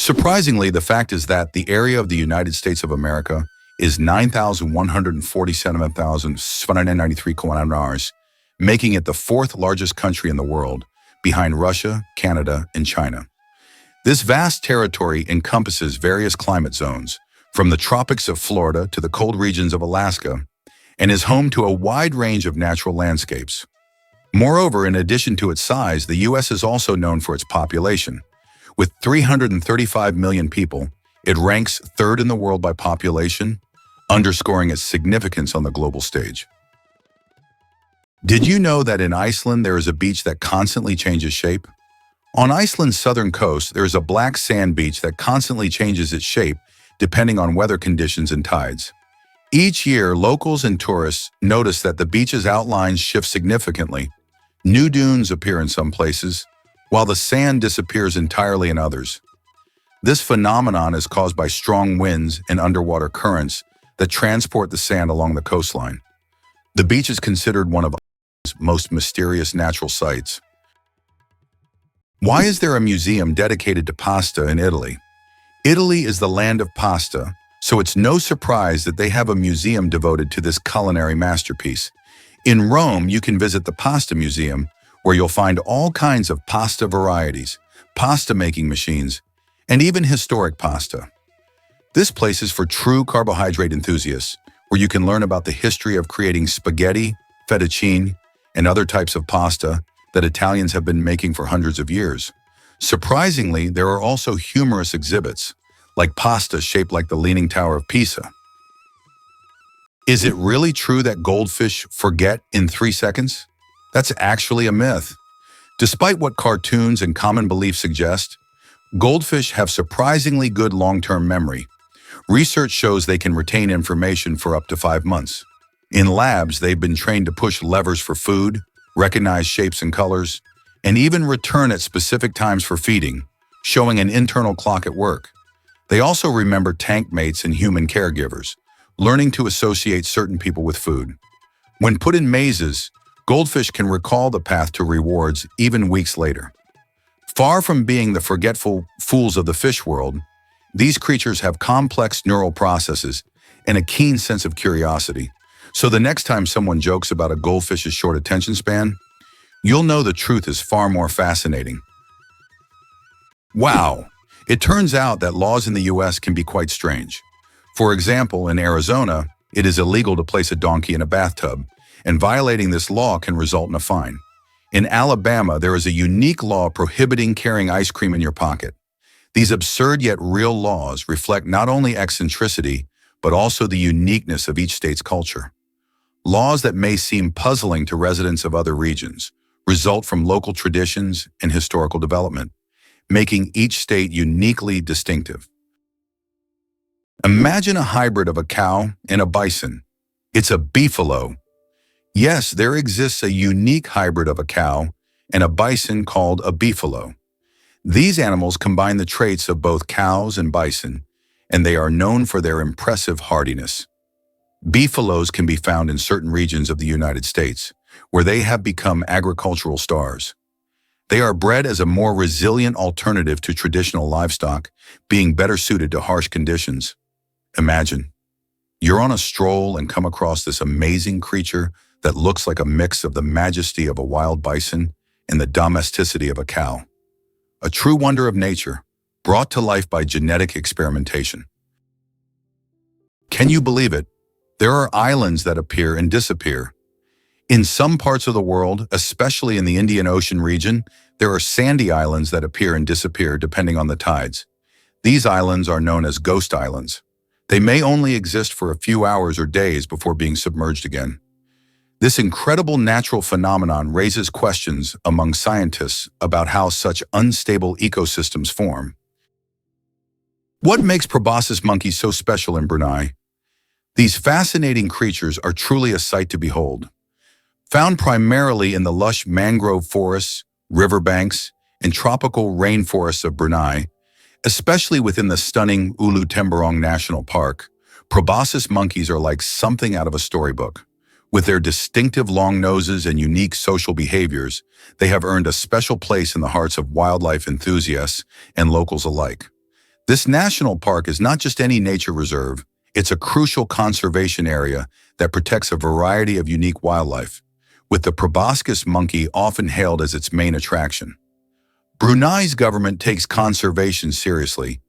Surprisingly, the fact is that the area of the United States of America is 9,147,793 kilometers, making it the fourth largest country in the world, behind Russia, Canada, and China. This vast territory encompasses various climate zones, from the tropics of Florida to the cold regions of Alaska, and is home to a wide range of natural landscapes. Moreover, in addition to its size, the U.S. is also known for its population. With 335 million people, it ranks third in the world by population, underscoring its significance on the global stage. Did you know that in Iceland there is a beach that constantly changes shape? On Iceland's southern coast, there is a black sand beach that constantly changes its shape depending on weather conditions and tides. Each year, locals and tourists notice that the beach's outlines shift significantly. New dunes appear in some places, while the sand disappears entirely in others. This phenomenon is caused by strong winds and underwater currents that transport the sand along the coastline. The beach is considered one of Iceland's most mysterious natural sights. Why is there a museum dedicated to pasta in Italy? Italy is the land of pasta, so it's no surprise that they have a museum devoted to this culinary masterpiece. In Rome, you can visit the Pasta Museum, where you'll find all kinds of pasta varieties, pasta-making machines, and even historic pasta. This place is for true carbohydrate enthusiasts, where you can learn about the history of creating spaghetti, fettuccine, and other types of pasta that Italians have been making for hundreds of years. Surprisingly, there are also humorous exhibits, like pasta shaped like the Leaning Tower of Pisa. Is it really true that goldfish forget in 3 seconds? That's actually a myth. Despite what cartoons and common beliefs suggest, goldfish have surprisingly good long-term memory. Research shows they can retain information for up to 5 months. In labs, they've been trained to push levers for food, recognize shapes and colors, and even return at specific times for feeding, showing an internal clock at work. They also remember tank mates and human caregivers, learning to associate certain people with food. When put in mazes, goldfish can recall the path to rewards even weeks later. Far from being the forgetful fools of the fish world, these creatures have complex neural processes and a keen sense of curiosity. So the next time someone jokes about a goldfish's short attention span, you'll know the truth is far more fascinating. Wow! It turns out that laws in the US can be quite strange. For example, in Arizona, it is illegal to place a donkey in a bathtub, and violating this law can result in a fine. In Alabama, there is a unique law prohibiting carrying ice cream in your pocket. These absurd yet real laws reflect not only eccentricity, but also the uniqueness of each state's culture. Laws that may seem puzzling to residents of other regions result from local traditions and historical development, making each state uniquely distinctive. Imagine a hybrid of a cow and a bison. It's a beefalo. Yes, there exists a unique hybrid of a cow and a bison called a beefalo. These animals combine the traits of both cows and bison, and they are known for their impressive hardiness. Beefalos can be found in certain regions of the United States, where they have become agricultural stars. They are bred as a more resilient alternative to traditional livestock, being better suited to harsh conditions. Imagine, you're on a stroll and come across this amazing creature that looks like a mix of the majesty of a wild bison and the domesticity of a cow. A true wonder of nature, brought to life by genetic experimentation. Can you believe it? There are islands that appear and disappear. In some parts of the world, especially in the Indian Ocean region, there are sandy islands that appear and disappear depending on the tides. These islands are known as ghost islands. They may only exist for a few hours or days before being submerged again. This incredible natural phenomenon raises questions among scientists about how such unstable ecosystems form. What makes proboscis monkeys so special in Brunei? These fascinating creatures are truly a sight to behold. Found primarily in the lush mangrove forests, riverbanks, and tropical rainforests of Brunei, especially within the stunning Ulu Temburong National Park, proboscis monkeys are like something out of a storybook. With their distinctive long noses and unique social behaviors, they have earned a special place in the hearts of wildlife enthusiasts and locals alike. This national park is not just any nature reserve, it's a crucial conservation area that protects a variety of unique wildlife, with the proboscis monkey often hailed as its main attraction. Brunei's government takes conservation seriously,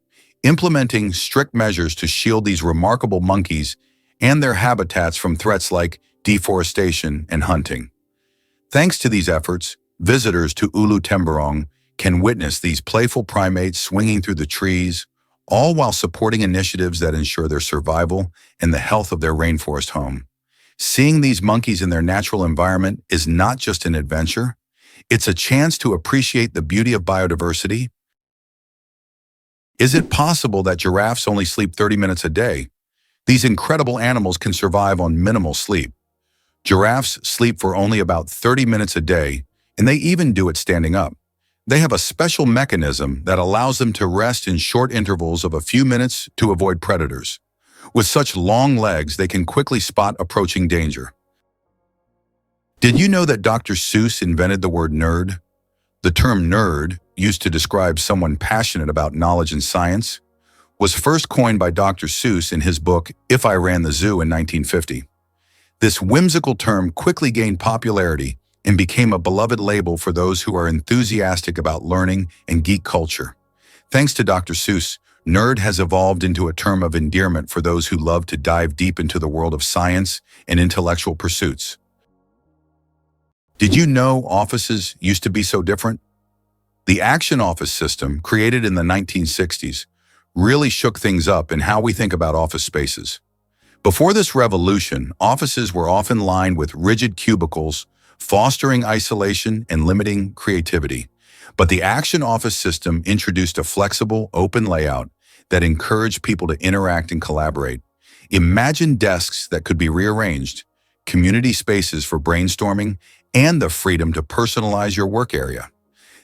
implementing strict measures to shield these remarkable monkeys and their habitats from threats like deforestation and hunting. Thanks to these efforts, visitors to Ulu Temburong can witness these playful primates swinging through the trees, all while supporting initiatives that ensure their survival and the health of their rainforest home. Seeing these monkeys in their natural environment is not just an adventure, it's a chance to appreciate the beauty of biodiversity. Is it possible that giraffes only sleep 30 minutes a day? These incredible animals can survive on minimal sleep. Giraffes sleep for only about 30 minutes a day, and they even do it standing up. They have a special mechanism that allows them to rest in short intervals of a few minutes to avoid predators. With such long legs, they can quickly spot approaching danger. Did you know that Dr. Seuss invented the word nerd? The term nerd, used to describe someone passionate about knowledge and science, was first coined by Dr. Seuss in his book If I Ran the Zoo in 1950. This whimsical term quickly gained popularity and became a beloved label for those who are enthusiastic about learning and geek culture. Thanks to Dr. Seuss, nerd has evolved into a term of endearment for those who love to dive deep into the world of science and intellectual pursuits. Did you know offices used to be so different? The Action Office system, created in the 1960s, really shook things up in how we think about office spaces. Before this revolution, offices were often lined with rigid cubicles, fostering isolation and limiting creativity. But the Action Office system introduced a flexible, open layout that encouraged people to interact and collaborate. Imagine desks that could be rearranged, community spaces for brainstorming, and the freedom to personalize your work area.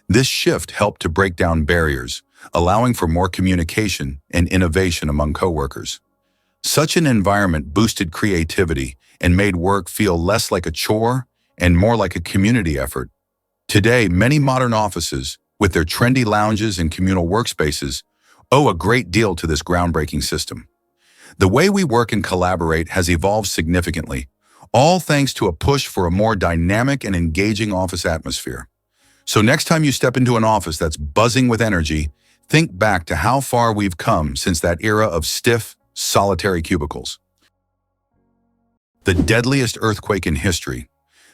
This shift helped to break down barriers, allowing for more communication and innovation among coworkers. Such an environment boosted creativity and made work feel less like a chore and more like a community effort. Today, many modern offices, with their trendy lounges and communal workspaces, owe a great deal to this groundbreaking system. The way we work and collaborate has evolved significantly, all thanks to a push for a more dynamic and engaging office atmosphere. So next time you step into an office that's buzzing with energy, think back to how far we've come since that era of stiff, solitary cubicles. The deadliest earthquake in history.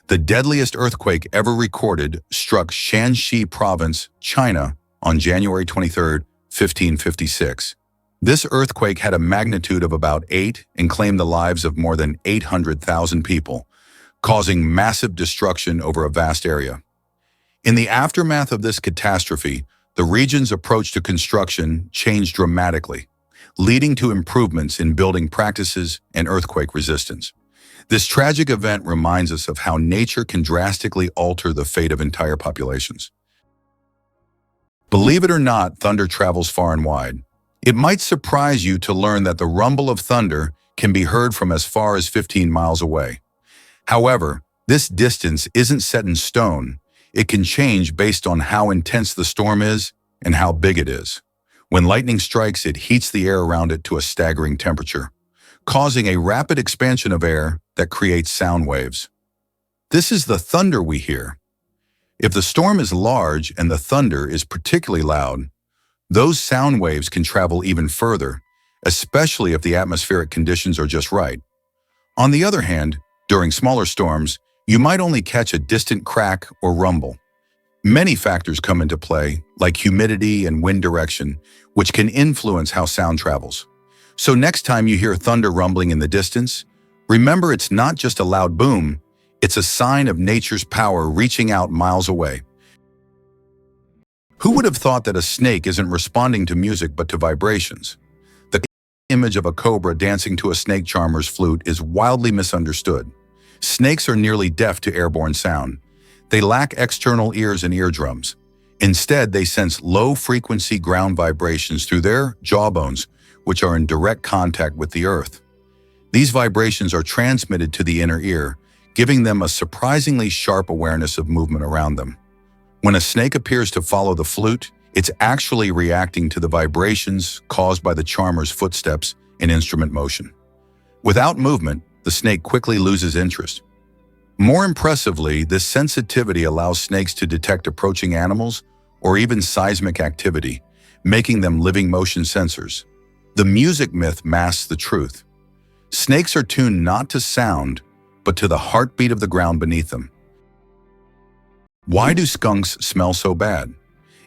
The deadliest earthquake ever recorded struck Shanxi Province, China, on January 23, 1556. This earthquake had a magnitude of about 8 and claimed the lives of more than 800,000 people, causing massive destruction over a vast area. In the aftermath of this catastrophe, the region's approach to construction changed dramatically, leading to improvements in building practices and earthquake resistance. This tragic event reminds us of how nature can drastically alter the fate of entire populations. Believe it or not, thunder travels far and wide. It might surprise you to learn that the rumble of thunder can be heard from as far as 15 miles away. However, this distance isn't set in stone. It can change based on how intense the storm is and how big it is. When lightning strikes, it heats the air around it to a staggering temperature, causing a rapid expansion of air that creates sound waves. This is the thunder we hear. If the storm is large and the thunder is particularly loud, those sound waves can travel even further, especially if the atmospheric conditions are just right. On the other hand, during smaller storms, you might only catch a distant crack or rumble. Many factors come into play, like humidity and wind direction, which can influence how sound travels. So next time you hear thunder rumbling in the distance, remember it's not just a loud boom, it's a sign of nature's power reaching out miles away. Who would have thought that a snake isn't responding to music but to vibrations? The image of a cobra dancing to a snake charmer's flute is wildly misunderstood. Snakes are nearly deaf to airborne sound. They lack external ears and eardrums. Instead, they sense low-frequency ground vibrations through their jawbones, which are in direct contact with the earth. These vibrations are transmitted to the inner ear, giving them a surprisingly sharp awareness of movement around them. When a snake appears to follow the flute, It's actually reacting to the vibrations caused by the charmer's footsteps and instrument motion. Without movement, the snake quickly loses interest. More impressively, this sensitivity allows snakes to detect approaching animals or even seismic activity, making them living motion sensors. The music myth masks the truth. Snakes are tuned not to sound, but to the heartbeat of the ground beneath them. Why do skunks smell so bad?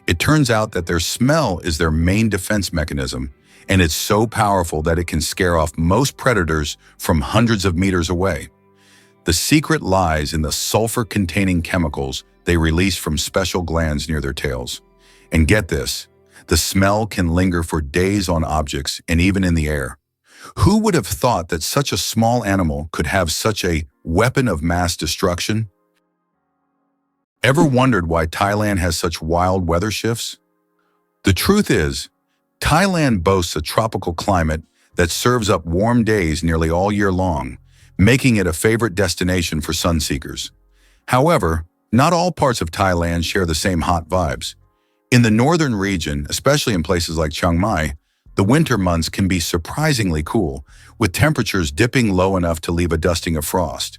It turns out that their smell is their main defense mechanism, and it's so powerful that it can scare off most predators from hundreds of meters away. The secret lies in the sulfur-containing chemicals they release from special glands near their tails. And get this, the smell can linger for days on objects and even in the air. Who would have thought that such a small animal could have such a weapon of mass destruction? Ever wondered why Thailand has such wild weather shifts? The truth is, Thailand boasts a tropical climate that serves up warm days nearly all year long, making it a favorite destination for sun-seekers. However, not all parts of Thailand share the same hot vibes. In the northern region, especially in places like Chiang Mai, the winter months can be surprisingly cool, with temperatures dipping low enough to leave a dusting of frost.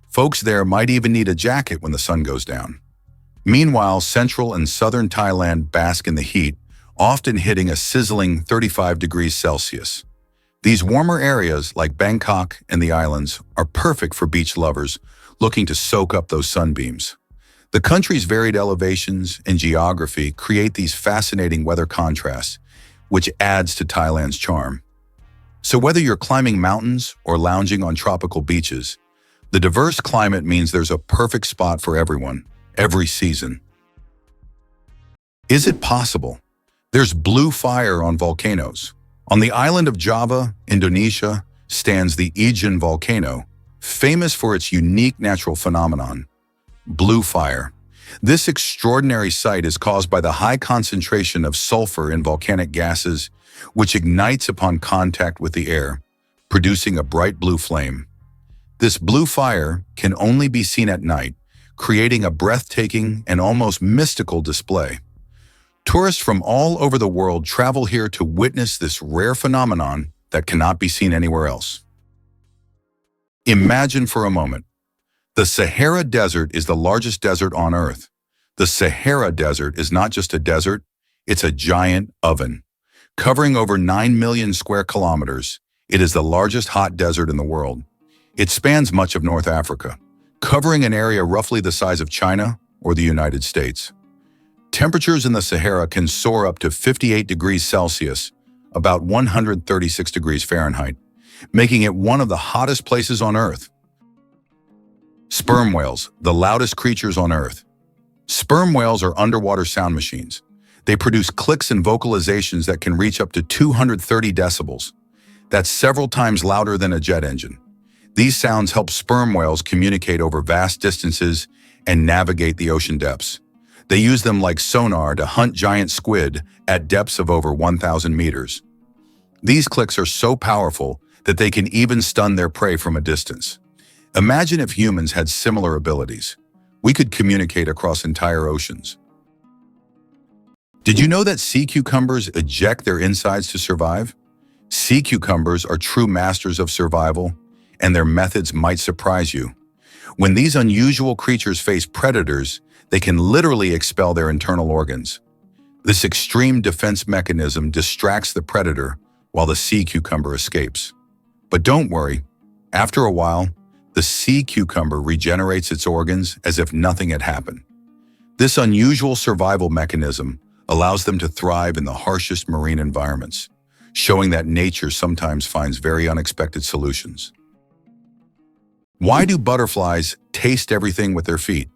Folks there might even need a jacket when the sun goes down. Meanwhile, central and southern Thailand bask in the heat, often hitting a sizzling 35 degrees Celsius. These warmer areas, like Bangkok and the islands, are perfect for beach lovers looking to soak up those sunbeams. The country's varied elevations and geography create these fascinating weather contrasts, which adds to Thailand's charm. So whether you're climbing mountains or lounging on tropical beaches, the diverse climate means there's a perfect spot for everyone, every season. Is it possible? There's blue fire on volcanoes. On the island of Java, Indonesia, stands the Ijen volcano, famous for its unique natural phenomenon, blue fire. This extraordinary sight is caused by the high concentration of sulfur in volcanic gases, which ignites upon contact with the air, producing a bright blue flame. This blue fire can only be seen at night, creating a breathtaking and almost mystical display. Tourists from all over the world travel here to witness this rare phenomenon that cannot be seen anywhere else. Imagine for a moment. The Sahara Desert is the largest desert on Earth. The Sahara Desert is not just a desert, it's a giant oven. Covering over 9 million square kilometers, it is the largest hot desert in the world. It spans much of North Africa, covering an area roughly the size of China or the United States. Temperatures in the Sahara can soar up to 58 degrees Celsius, about 136 degrees Fahrenheit, making it one of the hottest places on Earth. Sperm whales, the loudest creatures on Earth. Sperm whales are underwater sound machines. They produce clicks and vocalizations that can reach up to 230 decibels. That's several times louder than a jet engine. These sounds help sperm whales communicate over vast distances and navigate the ocean depths. They use them like sonar to hunt giant squid at depths of over 1,000 meters. These clicks are so powerful that they can even stun their prey from a distance. Imagine if humans had similar abilities. We could communicate across entire oceans. Did you know that sea cucumbers eject their insides to survive? Sea cucumbers are true masters of survival, and their methods might surprise you. When these unusual creatures face predators, they can literally expel their internal organs. This extreme defense mechanism distracts the predator while the sea cucumber escapes. But don't worry, after a while, the sea cucumber regenerates its organs as if nothing had happened. This unusual survival mechanism allows them to thrive in the harshest marine environments, showing that nature sometimes finds very unexpected solutions. Why do butterflies taste everything with their feet?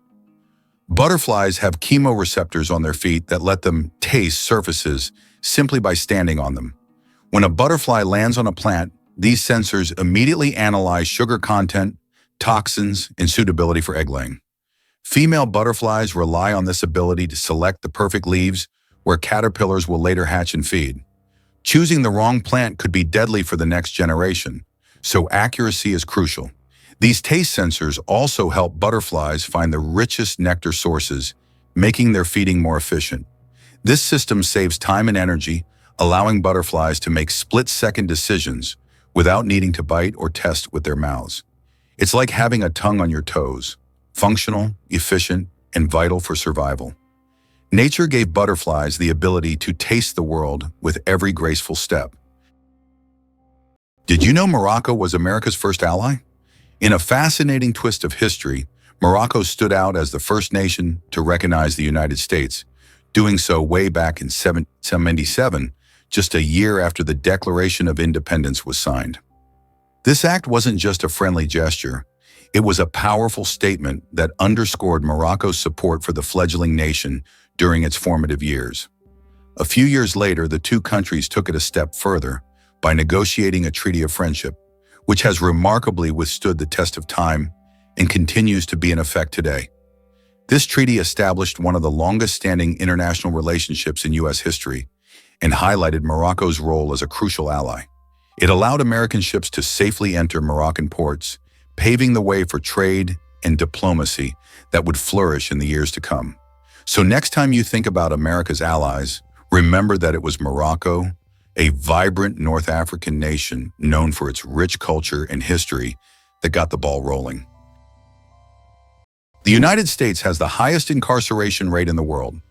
Butterflies have chemoreceptors on their feet that let them taste surfaces simply by standing on them. When a butterfly lands on a plant, these sensors immediately analyze sugar content, toxins, and suitability for egg laying. Female butterflies rely on this ability to select the perfect leaves where caterpillars will later hatch and feed. Choosing the wrong plant could be deadly for the next generation, so accuracy is crucial. These taste sensors also help butterflies find the richest nectar sources, making their feeding more efficient. This system saves time and energy, allowing butterflies to make split-second decisions without needing to bite or test with their mouths. It's like having a tongue on your toes, functional, efficient, and vital for survival. Nature gave butterflies the ability to taste the world with every graceful step. Did you know Morocco was America's first ally? In a fascinating twist of history, Morocco stood out as the first nation to recognize the United States, doing so way back in 1777, just a year after the Declaration of Independence was signed. This act wasn't just a friendly gesture. It was a powerful statement that underscored Morocco's support for the fledgling nation during its formative years. A few years later, the two countries took it a step further by negotiating a treaty of friendship, which has remarkably withstood the test of time and continues to be in effect today. This treaty established one of the longest-standing international relationships in U.S. history and highlighted Morocco's role as a crucial ally. It allowed American ships to safely enter Moroccan ports, paving the way for trade and diplomacy that would flourish in the years to come. So next time you think about America's allies, remember that it was Morocco, a vibrant North African nation known for its rich culture and history, that got the ball rolling. The United States has the highest incarceration rate in the world.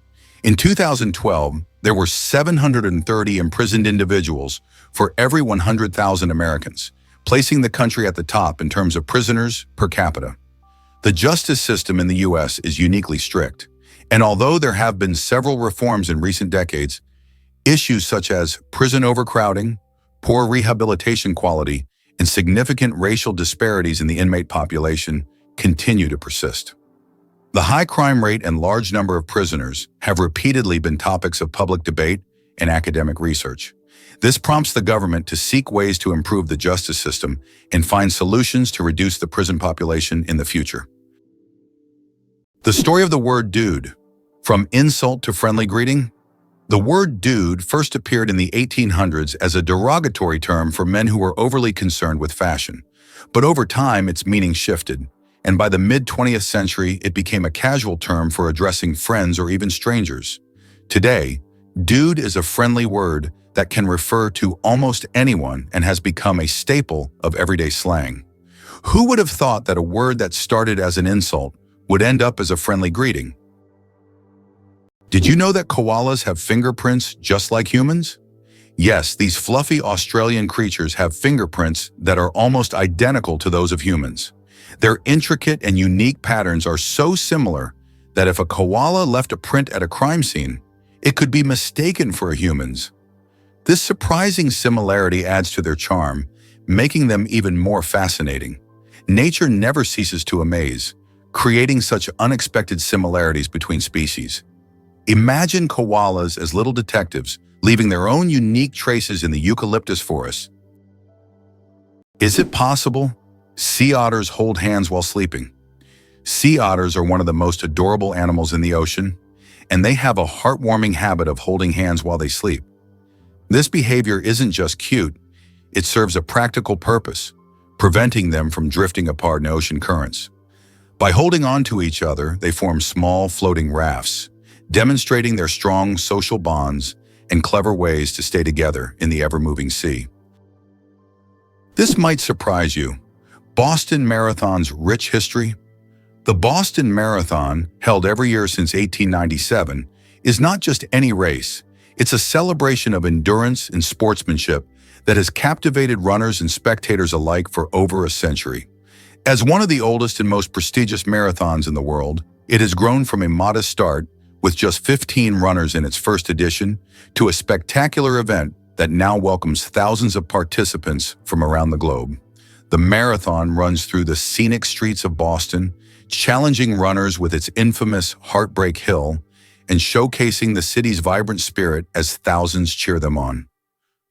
In 2012, there were 730 imprisoned individuals for every 100,000 Americans, placing the country at the top in terms of prisoners per capita. The justice system in the U.S. is uniquely strict, and although there have been several reforms in recent decades, issues such as prison overcrowding, poor rehabilitation quality, and significant racial disparities in the inmate population continue to persist. The high crime rate and large number of prisoners have repeatedly been topics of public debate and academic research. This prompts the government to seek ways to improve the justice system and find solutions to reduce the prison population in the future. The story of the word dude, from insult to friendly greeting. The word dude first appeared in the 1800s as a derogatory term for men who were overly concerned with fashion. But over time, its meaning shifted, and by the mid-20th century, it became a casual term for addressing friends or even strangers. Today, dude is a friendly word that can refer to almost anyone and has become a staple of everyday slang. Who would have thought that a word that started as an insult would end up as a friendly greeting? Did you know that koalas have fingerprints just like humans? Yes, these fluffy Australian creatures have fingerprints that are almost identical to those of humans. Their intricate and unique patterns are so similar that if a koala left a print at a crime scene, it could be mistaken for a human's. This surprising similarity adds to their charm, making them even more fascinating. Nature never ceases to amaze, creating such unexpected similarities between species. Imagine koalas as little detectives, leaving their own unique traces in the eucalyptus forest. Is it possible? Sea otters hold hands while sleeping. Sea otters are one of the most adorable animals in the ocean, and they have a heartwarming habit of holding hands while they sleep. This behavior isn't just cute, it serves a practical purpose, preventing them from drifting apart in ocean currents. By holding on to each other, they form small floating rafts, demonstrating their strong social bonds and clever ways to stay together in the ever-moving sea. This might surprise you. Boston Marathon's rich history. The Boston Marathon, held every year since 1897, is not just any race. It's a celebration of endurance and sportsmanship that has captivated runners and spectators alike for over a century. As one of the oldest and most prestigious marathons in the world, it has grown from a modest start with just 15 runners in its first edition to a spectacular event that now welcomes thousands of participants from around the globe. The marathon runs through the scenic streets of Boston, challenging runners with its infamous Heartbreak Hill and showcasing the city's vibrant spirit as thousands cheer them on.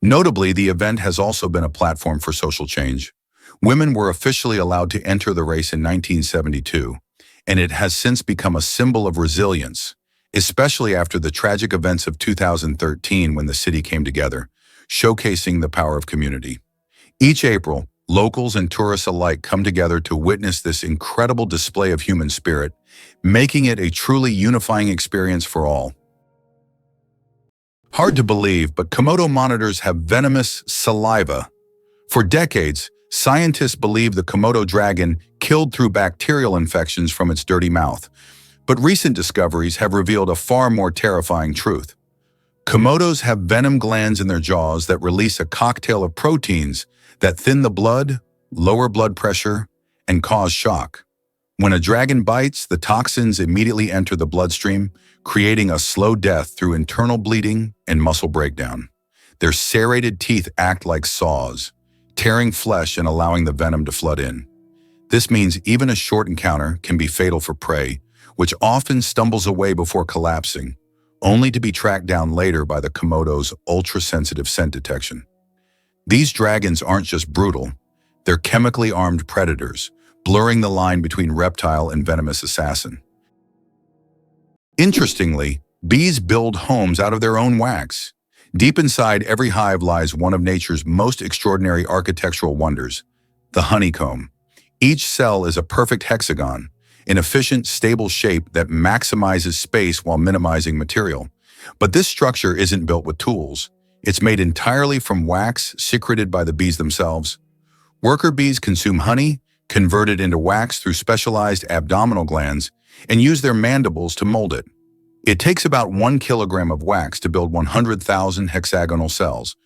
Notably, the event has also been a platform for social change. Women were officially allowed to enter the race in 1972, and it has since become a symbol of resilience, especially after the tragic events of 2013 when the city came together, showcasing the power of community. Each April, locals and tourists alike come together to witness this incredible display of human spirit, making it a truly unifying experience for all. Hard to believe, but Komodo monitors have venomous saliva. For decades, scientists believed the Komodo dragon killed through bacterial infections from its dirty mouth. But recent discoveries have revealed a far more terrifying truth. Komodos have venom glands in their jaws that release a cocktail of proteins that thin the blood, lower blood pressure, and cause shock. When a dragon bites, the toxins immediately enter the bloodstream, creating a slow death through internal bleeding and muscle breakdown. Their serrated teeth act like saws, tearing flesh and allowing the venom to flood in. This means even a short encounter can be fatal for prey, which often stumbles away before collapsing, only to be tracked down later by the Komodo's ultra-sensitive scent detection. These dragons aren't just brutal, they're chemically armed predators, blurring the line between reptile and venomous assassin. Interestingly, bees build homes out of their own wax. Deep inside every hive lies one of nature's most extraordinary architectural wonders, the honeycomb. Each cell is a perfect hexagon, an efficient, stable shape that maximizes space while minimizing material. But this structure isn't built with tools. It's made entirely from wax secreted by the bees themselves. Worker bees consume honey, convert it into wax through specialized abdominal glands, and use their mandibles to mold it. It takes about 1 kilogram of wax to build 100,000 hexagonal cells,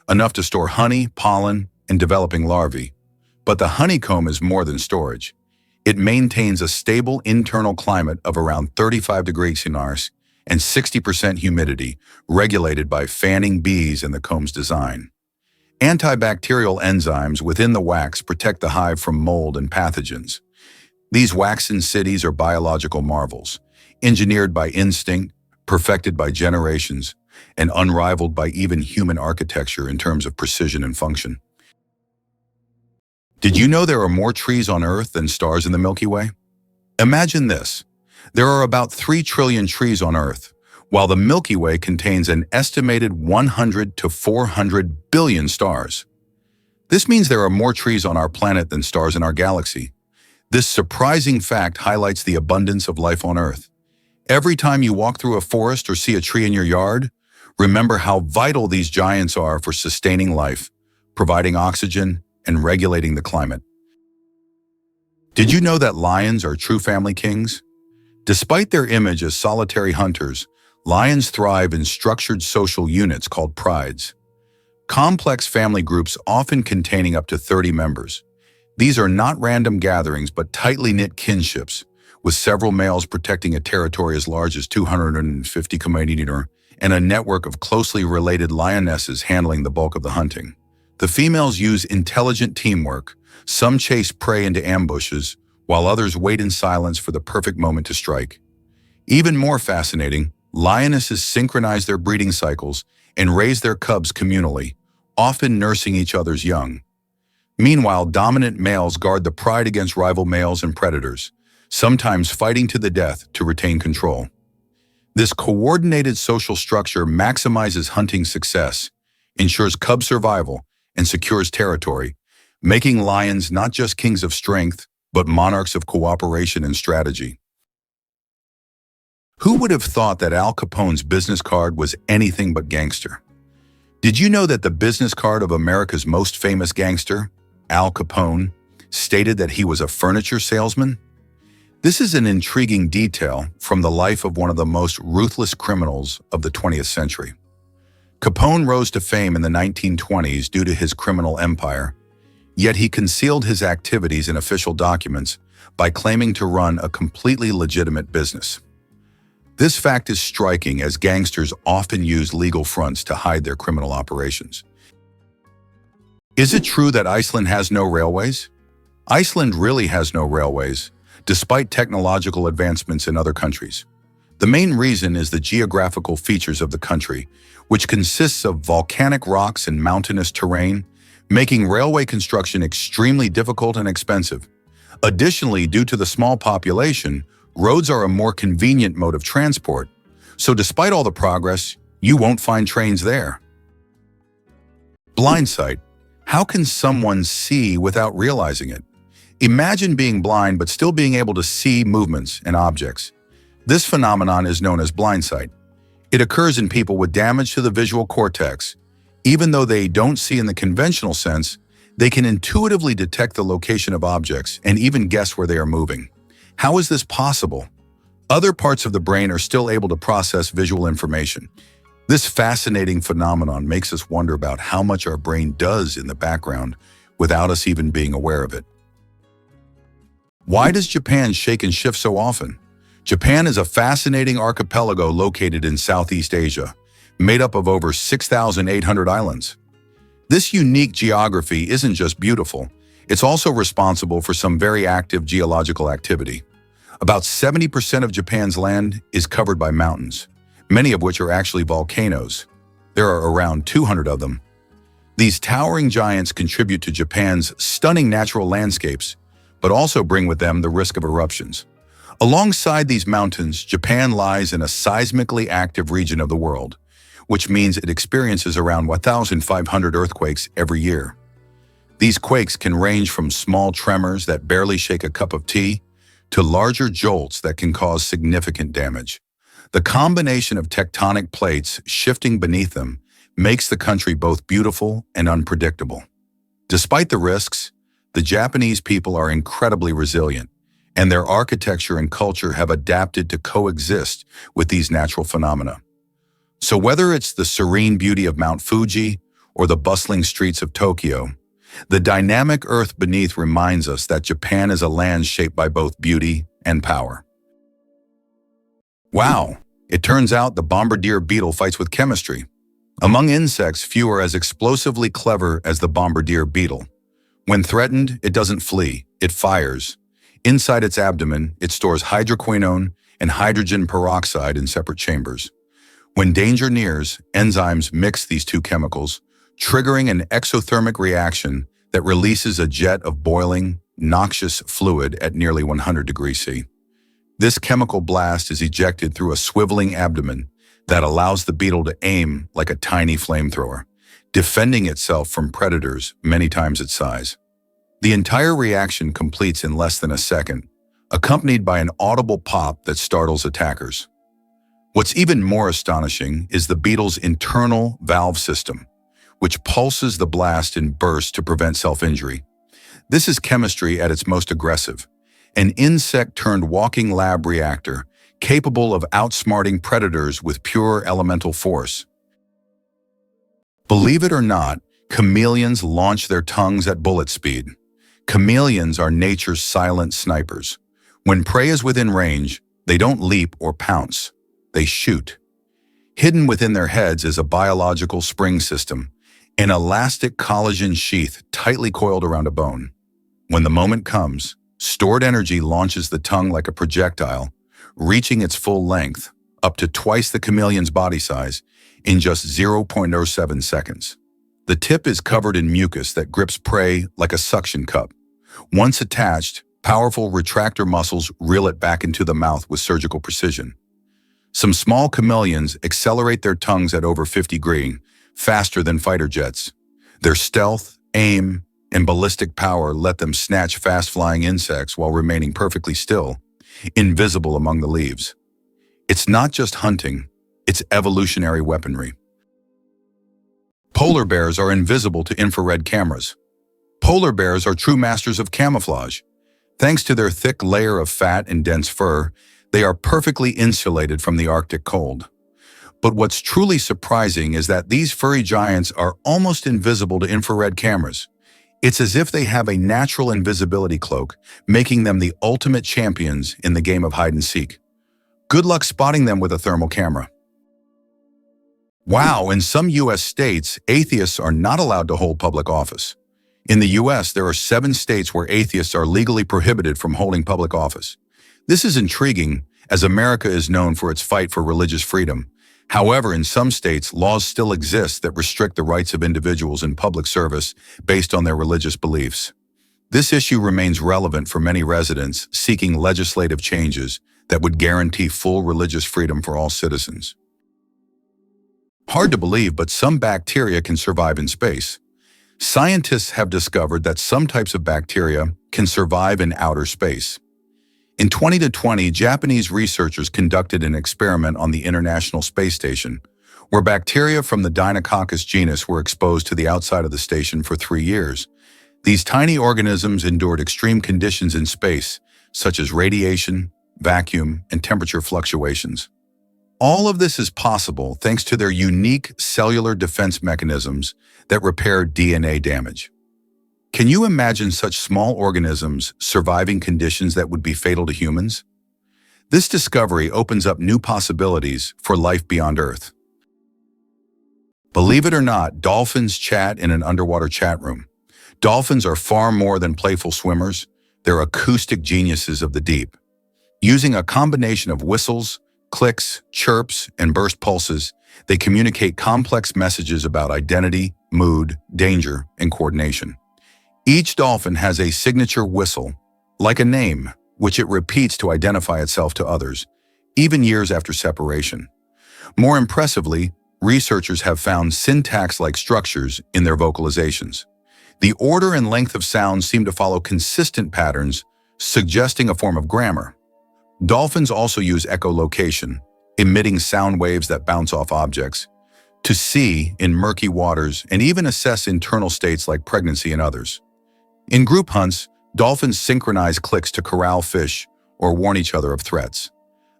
enough to store honey, pollen, and developing larvae. But the honeycomb is more than storage. It maintains a stable internal climate of around 35 degrees Celsius and 60% humidity, regulated by fanning bees and the comb's design. Antibacterial enzymes within the wax protect the hive from mold and pathogens. These waxen cities are biological marvels, engineered by instinct, perfected by generations, and unrivaled by even human architecture in terms of precision and function. Did you know there are more trees on Earth than stars in the Milky Way? Imagine this. There are about 3 trillion trees on Earth, while the Milky Way contains an estimated 100 to 400 billion stars. This means there are more trees on our planet than stars in our galaxy. This surprising fact highlights the abundance of life on Earth. Every time you walk through a forest or see a tree in your yard, remember how vital these giants are for sustaining life, providing oxygen, and regulating the climate. Did you know that lions are true family kings? Despite their image as solitary hunters, lions thrive in structured social units called prides. Complex family groups often containing up to 30 members. These are not random gatherings but tightly knit kinships, with several males protecting a territory as large as 250 km and a network of closely related lionesses handling the bulk of the hunting. The females use intelligent teamwork. Some chase prey into ambushes, while others wait in silence for the perfect moment to strike. Even more fascinating, lionesses synchronize their breeding cycles and raise their cubs communally, often nursing each other's young. Meanwhile, dominant males guard the pride against rival males and predators, sometimes fighting to the death to retain control. This coordinated social structure maximizes hunting success, ensures cub survival, and secures territory, making lions not just kings of strength, but monarchs of cooperation and strategy. Who would have thought that Al Capone's business card was anything but gangster? Did you know that the business card of America's most famous gangster, Al Capone, stated that he was a furniture salesman? This is an intriguing detail from the life of one of the most ruthless criminals of the 20th century. Capone rose to fame in the 1920s due to his criminal empire, yet he concealed his activities in official documents by claiming to run a completely legitimate business. This fact is striking as gangsters often use legal fronts to hide their criminal operations. Is it true that Iceland has no railways? Iceland really has no railways, despite technological advancements in other countries. The main reason is the geographical features of the country, which consists of volcanic rocks and mountainous terrain, making railway construction extremely difficult and expensive. Additionally, due to the small population, roads are a more convenient mode of transport, so despite all the progress, you won't find trains there. Blind sight. How can someone see without realizing it? Imagine being blind but still being able to see movements and objects. This phenomenon is known as blind sight. It occurs in people with damage to the visual cortex. Even though they don't see in the conventional sense, they can intuitively detect the location of objects and even guess where they are moving. How is this possible? Other parts of the brain are still able to process visual information. This fascinating phenomenon makes us wonder about how much our brain does in the background without us even being aware of it. Why does Japan shake and shift so often? Japan is a fascinating archipelago located in Southeast Asia, made up of over 6,800 islands. This unique geography isn't just beautiful, it's also responsible for some very active geological activity. About 70% of Japan's land is covered by mountains, many of which are actually volcanoes. There are around 200 of them. These towering giants contribute to Japan's stunning natural landscapes, but also bring with them the risk of eruptions. Alongside these mountains, Japan lies in a seismically active region of the world, which means it experiences around 1,500 earthquakes every year. These quakes can range from small tremors that barely shake a cup of tea to larger jolts that can cause significant damage. The combination of tectonic plates shifting beneath them makes the country both beautiful and unpredictable. Despite the risks, the Japanese people are incredibly resilient, and their architecture and culture have adapted to coexist with these natural phenomena. So whether it's the serene beauty of Mount Fuji or the bustling streets of Tokyo, the dynamic earth beneath reminds us that Japan is a land shaped by both beauty and power. Wow, it turns out the bombardier beetle fights with chemistry. Among insects, few are as explosively clever as the bombardier beetle. When threatened, it doesn't flee, it fires. Inside its abdomen, it stores hydroquinone and hydrogen peroxide in separate chambers. When danger nears, enzymes mix these two chemicals, triggering an exothermic reaction that releases a jet of boiling, noxious fluid at nearly 100 degrees C. This chemical blast is ejected through a swiveling abdomen that allows the beetle to aim like a tiny flamethrower, defending itself from predators many times its size. The entire reaction completes in less than a second, accompanied by an audible pop that startles attackers. What's even more astonishing is the beetle's internal valve system, which pulses the blast in bursts to prevent self-injury. This is chemistry at its most aggressive, an insect-turned-walking lab reactor capable of outsmarting predators with pure elemental force. Believe it or not, chameleons launch their tongues at bullet speed. Chameleons are nature's silent snipers. When prey is within range, they don't leap or pounce. They shoot. Hidden within their heads is a biological spring system, an elastic collagen sheath tightly coiled around a bone. When the moment comes, stored energy launches the tongue like a projectile, reaching its full length, up to twice the chameleon's body size, in just 0.07 seconds. The tip is covered in mucus that grips prey like a suction cup. Once attached, powerful retractor muscles reel it back into the mouth with surgical precision. Some small chameleons accelerate their tongues at over 50 degrees, faster than fighter jets. Their stealth, aim, and ballistic power let them snatch fast-flying insects while remaining perfectly still, invisible among the leaves. It's not just hunting, it's evolutionary weaponry. Polar bears are invisible to infrared cameras. Polar bears are true masters of camouflage. Thanks to their thick layer of fat and dense fur, they are perfectly insulated from the Arctic cold. But what's truly surprising is that these furry giants are almost invisible to infrared cameras. It's as if they have a natural invisibility cloak, making them the ultimate champions in the game of hide and seek. Good luck spotting them with a thermal camera. Wow, in some U.S. states, atheists are not allowed to hold public office. In the U.S., there are 7 states where atheists are legally prohibited from holding public office. This is intriguing, as America is known for its fight for religious freedom. However, in some states, laws still exist that restrict the rights of individuals in public service based on their religious beliefs. This issue remains relevant for many residents seeking legislative changes that would guarantee full religious freedom for all citizens. Hard to believe, but some bacteria can survive in space. Scientists have discovered that some types of bacteria can survive in outer space. In 2020, Japanese researchers conducted an experiment on the International Space Station, where bacteria from the Deinococcus genus were exposed to the outside of the station for 3 years. These tiny organisms endured extreme conditions in space, such as radiation, vacuum, and temperature fluctuations. All of this is possible thanks to their unique cellular defense mechanisms that repair DNA damage. Can you imagine such small organisms surviving conditions that would be fatal to humans? This discovery opens up new possibilities for life beyond Earth. Believe it or not, dolphins chat in an underwater chat room. Dolphins are far more than playful swimmers. They're acoustic geniuses of the deep. Using a combination of whistles, clicks, chirps, and burst pulses, they communicate complex messages about identity, mood, danger, and coordination. Each dolphin has a signature whistle, like a name, which it repeats to identify itself to others, even years after separation. More impressively, researchers have found syntax-like structures in their vocalizations. The order and length of sounds seem to follow consistent patterns, suggesting a form of grammar. Dolphins also use echolocation, emitting sound waves that bounce off objects, to see in murky waters and even assess internal states like pregnancy and others. In group hunts, dolphins synchronize clicks to corral fish or warn each other of threats.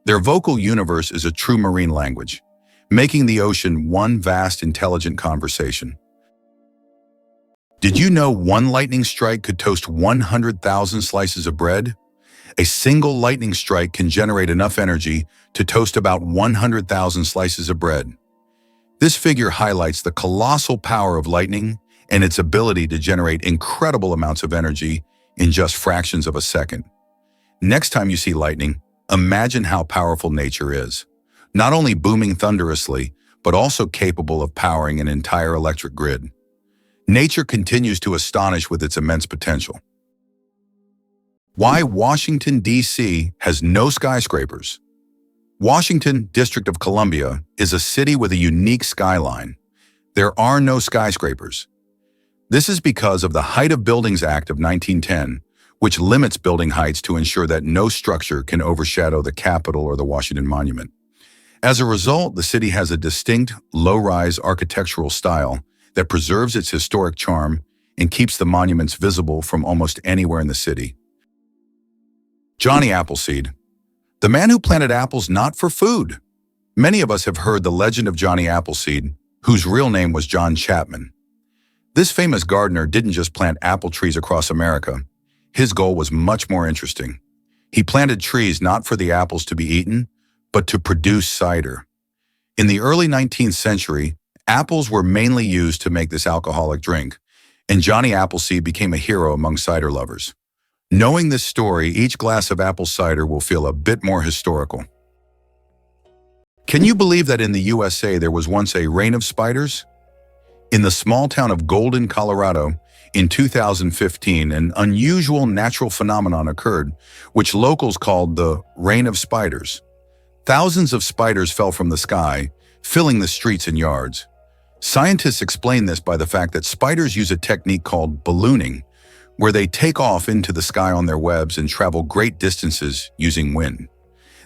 Their vocal universe is a true marine language, making the ocean one vast, intelligent conversation. Did you know one lightning strike could toast 100,000 slices of bread? A single lightning strike can generate enough energy to toast about 100,000 slices of bread. This figure highlights the colossal power of lightning and its ability to generate incredible amounts of energy in just fractions of a second. Next time you see lightning, imagine how powerful nature is. Not only booming thunderously, but also capable of powering an entire electric grid. Nature continues to astonish with its immense potential. Why Washington, D.C. has no skyscrapers. Washington, District of Columbia, is a city with a unique skyline. There are no skyscrapers. This is because of the Height of Buildings Act of 1910, which limits building heights to ensure that no structure can overshadow the Capitol or the Washington Monument. As a result, the city has a distinct, low-rise architectural style that preserves its historic charm and keeps the monuments visible from almost anywhere in the city. Johnny Appleseed, the man who planted apples not for food. Many of us have heard the legend of Johnny Appleseed, whose real name was John Chapman. This famous gardener didn't just plant apple trees across America. His goal was much more interesting. He planted trees not for the apples to be eaten, but to produce cider. In the early 19th century, apples were mainly used to make this alcoholic drink, and Johnny Appleseed became a hero among cider lovers. Knowing this story, each glass of apple cider will feel a bit more historical. Can you believe that in the USA there was once a reign of spiders? In the small town of Golden, Colorado, in 2015, an unusual natural phenomenon occurred, which locals called the Reign of Spiders. Thousands of spiders fell from the sky, filling the streets and yards. Scientists explain this by the fact that spiders use a technique called ballooning, where they take off into the sky on their webs and travel great distances using wind.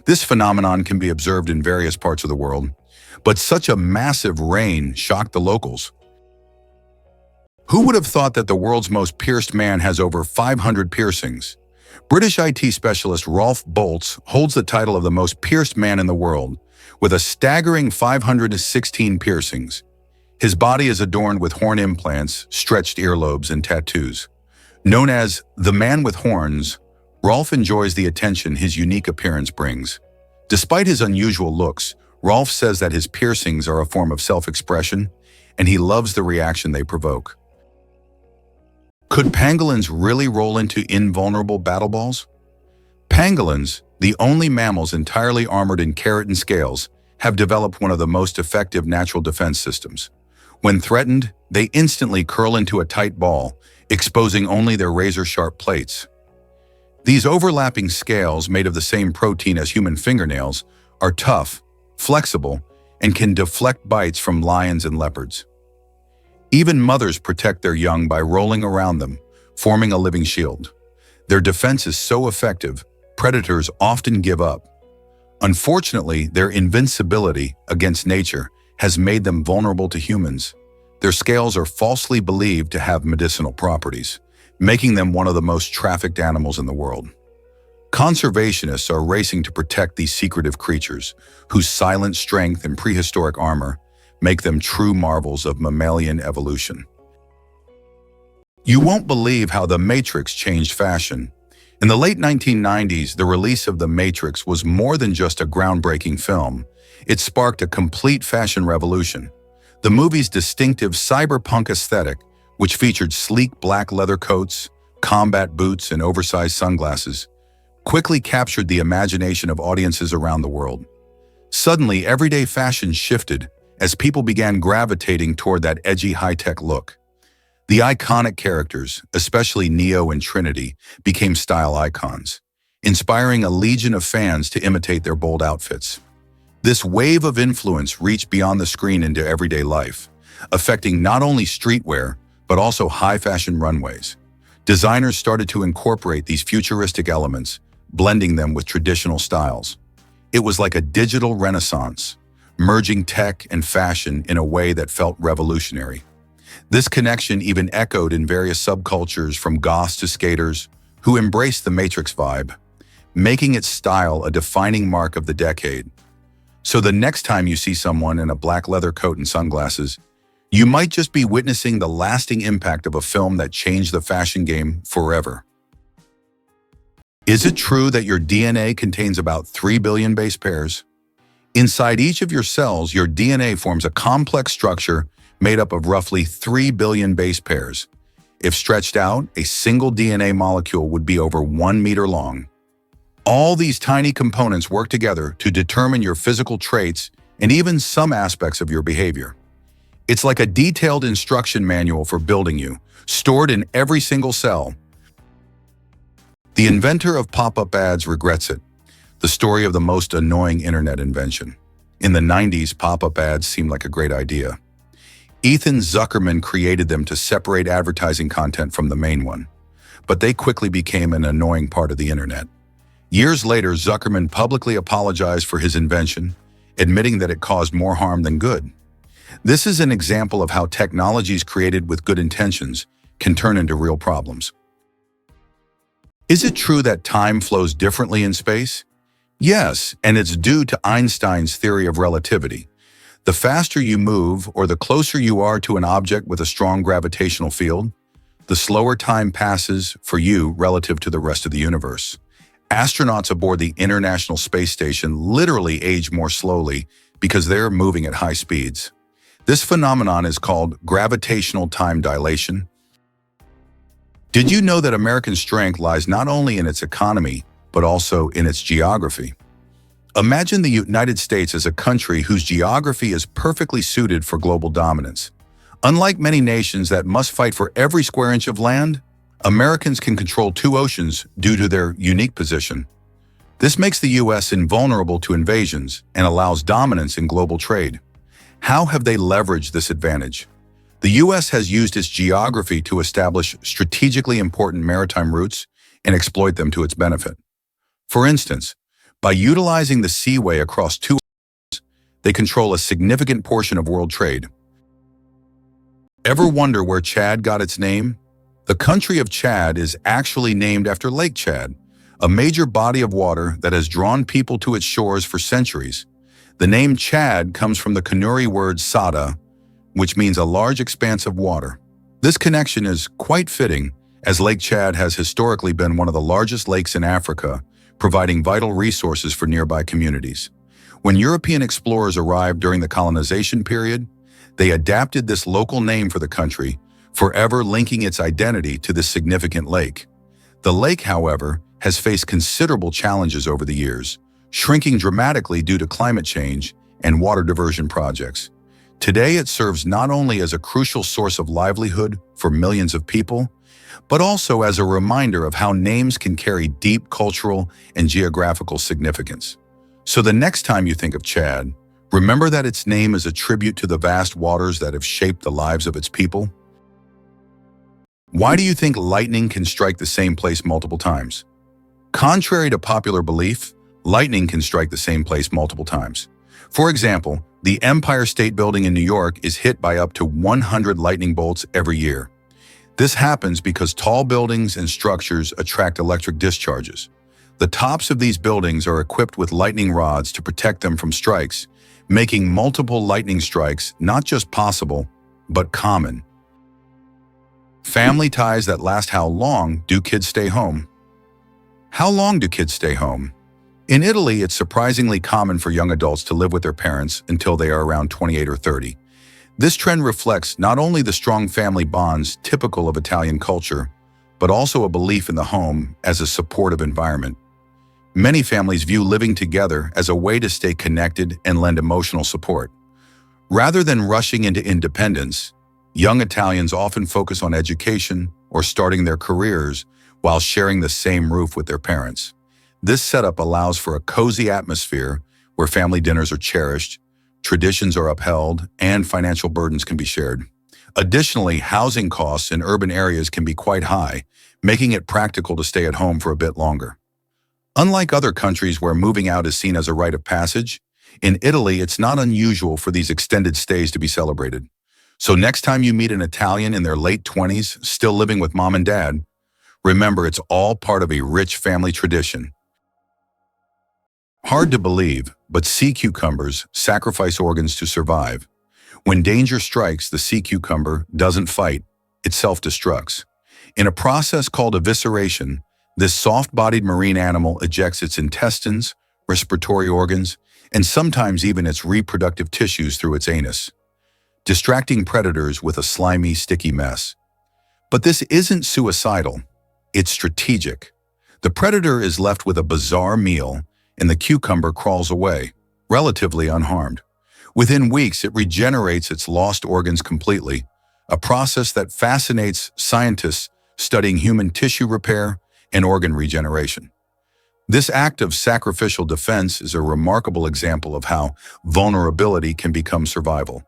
This phenomenon can be observed in various parts of the world, but such a massive rain shocked the locals. Who would have thought that the world's most pierced man has over 500 piercings? British IT specialist Rolf Boltz holds the title of the most pierced man in the world, with a staggering 516 piercings. His body is adorned with horn implants, stretched earlobes, and tattoos. Known as the man with horns, Rolf enjoys the attention his unique appearance brings. Despite his unusual looks, Rolf says that his piercings are a form of self-expression, and he loves the reaction they provoke. Could pangolins really roll into invulnerable battle balls? Pangolins, the only mammals entirely armored in keratin scales, have developed one of the most effective natural defense systems. When threatened, they instantly curl into a tight ball, exposing only their razor-sharp plates. These overlapping scales, made of the same protein as human fingernails, are tough, flexible, and can deflect bites from lions and leopards. Even mothers protect their young by rolling around them, forming a living shield. Their defense is so effective, predators often give up. Unfortunately, their invincibility against nature has made them vulnerable to humans. Their scales are falsely believed to have medicinal properties, making them one of the most trafficked animals in the world. Conservationists are racing to protect these secretive creatures, whose silent strength and prehistoric armor make them true marvels of mammalian evolution. You won't believe how The Matrix changed fashion. In the late 1990s, the release of The Matrix was more than just a groundbreaking film. It sparked a complete fashion revolution. The movie's distinctive cyberpunk aesthetic, which featured sleek black leather coats, combat boots, and oversized sunglasses, quickly captured the imagination of audiences around the world. Suddenly, everyday fashion shifted as people began gravitating toward that edgy high-tech look. The iconic characters, especially Neo and Trinity, became style icons, inspiring a legion of fans to imitate their bold outfits. This wave of influence reached beyond the screen into everyday life, affecting not only streetwear, but also high-fashion runways. Designers started to incorporate these futuristic elements, blending them with traditional styles. It was like a digital renaissance, merging tech and fashion in a way that felt revolutionary. This connection even echoed in various subcultures from goths to skaters who embraced the Matrix vibe, making its style a defining mark of the decade. So the next time you see someone in a black leather coat and sunglasses, you might just be witnessing the lasting impact of a film that changed the fashion game forever. Is it true that your DNA contains about 3 billion base pairs? Inside each of your cells, your DNA forms a complex structure made up of roughly 3 billion base pairs. If stretched out, a single DNA molecule would be over 1 meter long. All these tiny components work together to determine your physical traits and even some aspects of your behavior. It's like a detailed instruction manual for building you, stored in every single cell. The inventor of pop-up ads regrets it. The story of the most annoying internet invention. In the 90s, pop-up ads seemed like a great idea. Ethan Zuckerman created them to separate advertising content from the main one, but they quickly became an annoying part of the internet. Years later, Zuckerman publicly apologized for his invention, admitting that it caused more harm than good. This is an example of how technologies created with good intentions can turn into real problems. Is it true that time flows differently in space? Yes, and it's due to Einstein's theory of relativity. The faster you move, or the closer you are to an object with a strong gravitational field, the slower time passes for you relative to the rest of the universe. Astronauts aboard the International Space Station literally age more slowly because they're moving at high speeds. This phenomenon is called gravitational time dilation. Did you know that American strength lies not only in its economy, but also in its geography? Imagine the United States as a country whose geography is perfectly suited for global dominance. Unlike many nations that must fight for every square inch of land, Americans can control 2 oceans due to their unique position. This makes the U.S. invulnerable to invasions and allows dominance in global trade. How have they leveraged this advantage? The U.S. has used its geography to establish strategically important maritime routes and exploit them to its benefit. For instance, by utilizing the seaway across 2 oceans, they control a significant portion of world trade. Ever wonder where Chad got its name? The country of Chad is actually named after Lake Chad, a major body of water that has drawn people to its shores for centuries. The name Chad comes from the Kanuri word sada, which means a large expanse of water. This connection is quite fitting, as Lake Chad has historically been one of the largest lakes in Africa, providing vital resources for nearby communities. When European explorers arrived during the colonization period, they adapted this local name for the country, forever linking its identity to this significant lake. The lake, however, has faced considerable challenges over the years, shrinking dramatically due to climate change and water diversion projects. Today, it serves not only as a crucial source of livelihood for millions of people, but also as a reminder of how names can carry deep cultural and geographical significance. So the next time you think of Chad, remember that its name is a tribute to the vast waters that have shaped the lives of its people. Why do you think lightning can strike the same place multiple times? Contrary to popular belief, lightning can strike the same place multiple times. For example, the Empire State Building in New York is hit by up to 100 lightning bolts every year. This happens because tall buildings and structures attract electric discharges. The tops of these buildings are equipped with lightning rods to protect them from strikes, making multiple lightning strikes not just possible, but common. Family ties that last. How long do kids stay home? How long do kids stay home? In Italy, it's surprisingly common for young adults to live with their parents until they are around 28 or 30. This trend reflects not only the strong family bonds typical of Italian culture, but also a belief in the home as a supportive environment. Many families view living together as a way to stay connected and lend emotional support. Rather than rushing into independence, young Italians often focus on education or starting their careers while sharing the same roof with their parents. This setup allows for a cozy atmosphere where family dinners are cherished, traditions are upheld, and financial burdens can be shared. Additionally, housing costs in urban areas can be quite high, making it practical to stay at home for a bit longer. Unlike other countries where moving out is seen as a rite of passage, in Italy it's not unusual for these extended stays to be celebrated. So next time you meet an Italian in their late 20s still living with mom and dad, remember it's all part of a rich family tradition. Hard to believe, but sea cucumbers sacrifice organs to survive. When danger strikes, the sea cucumber doesn't fight, it self-destructs. In a process called evisceration, this soft-bodied marine animal ejects its intestines, respiratory organs, and sometimes even its reproductive tissues through its anus, distracting predators with a slimy, sticky mess. But this isn't suicidal, it's strategic. The predator is left with a bizarre meal, and the cucumber crawls away, relatively unharmed. Within weeks, it regenerates its lost organs completely, a process that fascinates scientists studying human tissue repair and organ regeneration. This act of sacrificial defense is a remarkable example of how vulnerability can become survival.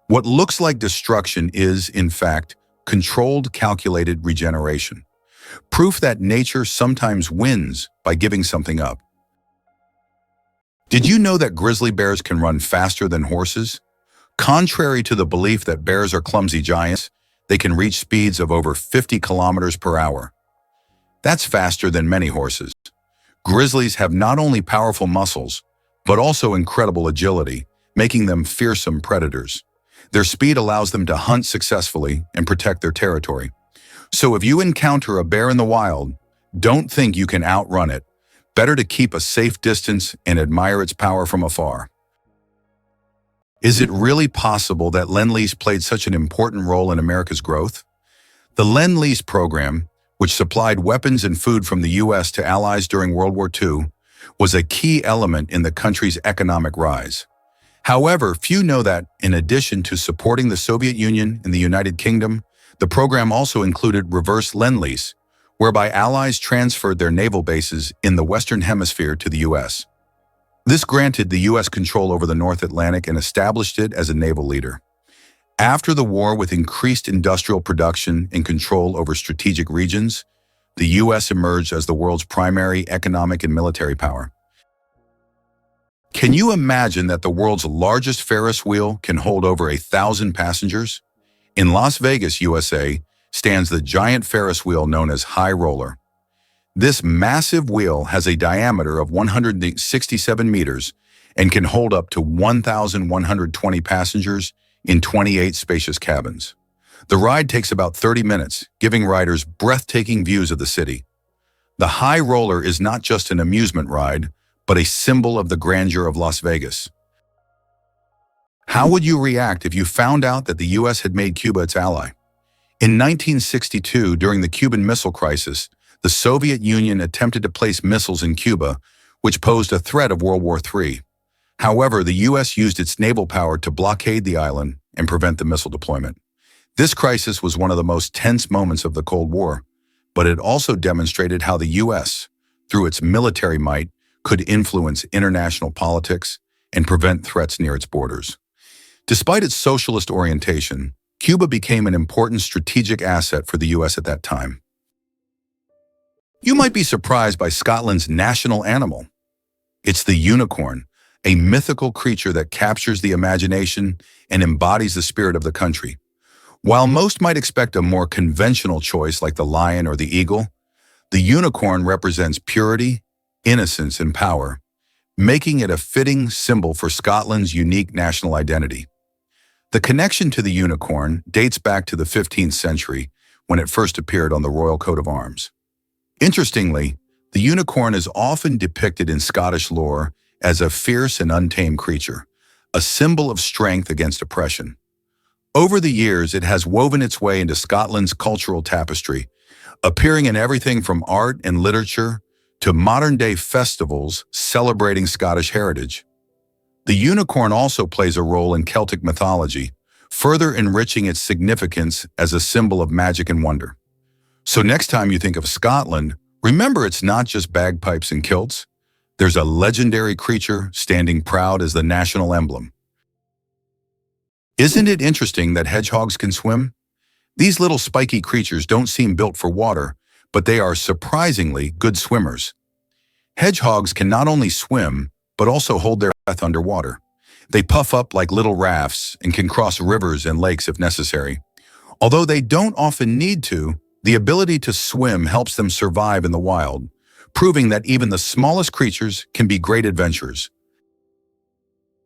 What looks like destruction is, in fact, controlled, calculated regeneration. Proof that nature sometimes wins by giving something up. Did you know that grizzly bears can run faster than horses? Contrary to the belief that bears are clumsy giants, they can reach speeds of over 50 kilometers per hour. That's faster than many horses. Grizzlies have not only powerful muscles, but also incredible agility, making them fearsome predators. Their speed allows them to hunt successfully and protect their territory. So if you encounter a bear in the wild, don't think you can outrun it. Better to keep a safe distance and admire its power from afar. Is it really possible that Lend-Lease played such an important role in America's growth? The Lend-Lease program, which supplied weapons and food from the U.S. to allies during World War II, was a key element in the country's economic rise. However, few know that, in addition to supporting the Soviet Union and the United Kingdom, the program also included reverse Lend-Lease, whereby allies transferred their naval bases in the Western Hemisphere to the U.S. This granted the U.S. control over the North Atlantic and established it as a naval leader. After the war, with increased industrial production and control over strategic regions, the U.S. emerged as the world's primary economic and military power. Can you imagine that the world's largest Ferris wheel can hold over 1,000 passengers? In Las Vegas, USA, stands the giant Ferris wheel known as High Roller. This massive wheel has a diameter of 167 meters and can hold up to 1,120 passengers in 28 spacious cabins. The ride takes about 30 minutes, giving riders breathtaking views of the city. The High Roller is not just an amusement ride, but a symbol of the grandeur of Las Vegas. How would you react if you found out that the U.S. had made Cuba its ally? In 1962, during the Cuban Missile Crisis, the Soviet Union attempted to place missiles in Cuba, which posed a threat of World War III. However, the U.S. used its naval power to blockade the island and prevent the missile deployment. This crisis was one of the most tense moments of the Cold War, but it also demonstrated how the U.S., through its military might, could influence international politics and prevent threats near its borders. Despite its socialist orientation, Cuba became an important strategic asset for the U.S. at that time. You might be surprised by Scotland's national animal. It's the unicorn, a mythical creature that captures the imagination and embodies the spirit of the country. While most might expect a more conventional choice like the lion or the eagle, the unicorn represents purity, innocence, and power, making it a fitting symbol for Scotland's unique national identity. The connection to the unicorn dates back to the 15th century when it first appeared on the royal coat of arms. Interestingly, the unicorn is often depicted in Scottish lore as a fierce and untamed creature, a symbol of strength against oppression. Over the years, it has woven its way into Scotland's cultural tapestry, appearing in everything from art and literature to modern-day festivals celebrating Scottish heritage. The unicorn also plays a role in Celtic mythology, further enriching its significance as a symbol of magic and wonder. So next time you think of Scotland, remember it's not just bagpipes and kilts. There's a legendary creature standing proud as the national emblem. Isn't it interesting that hedgehogs can swim? These little spiky creatures don't seem built for water, but they are surprisingly good swimmers. Hedgehogs can not only swim, but also hold their breath underwater. They puff up like little rafts and can cross rivers and lakes if necessary. Although they don't often need to, the ability to swim helps them survive in the wild, proving that even the smallest creatures can be great adventurers.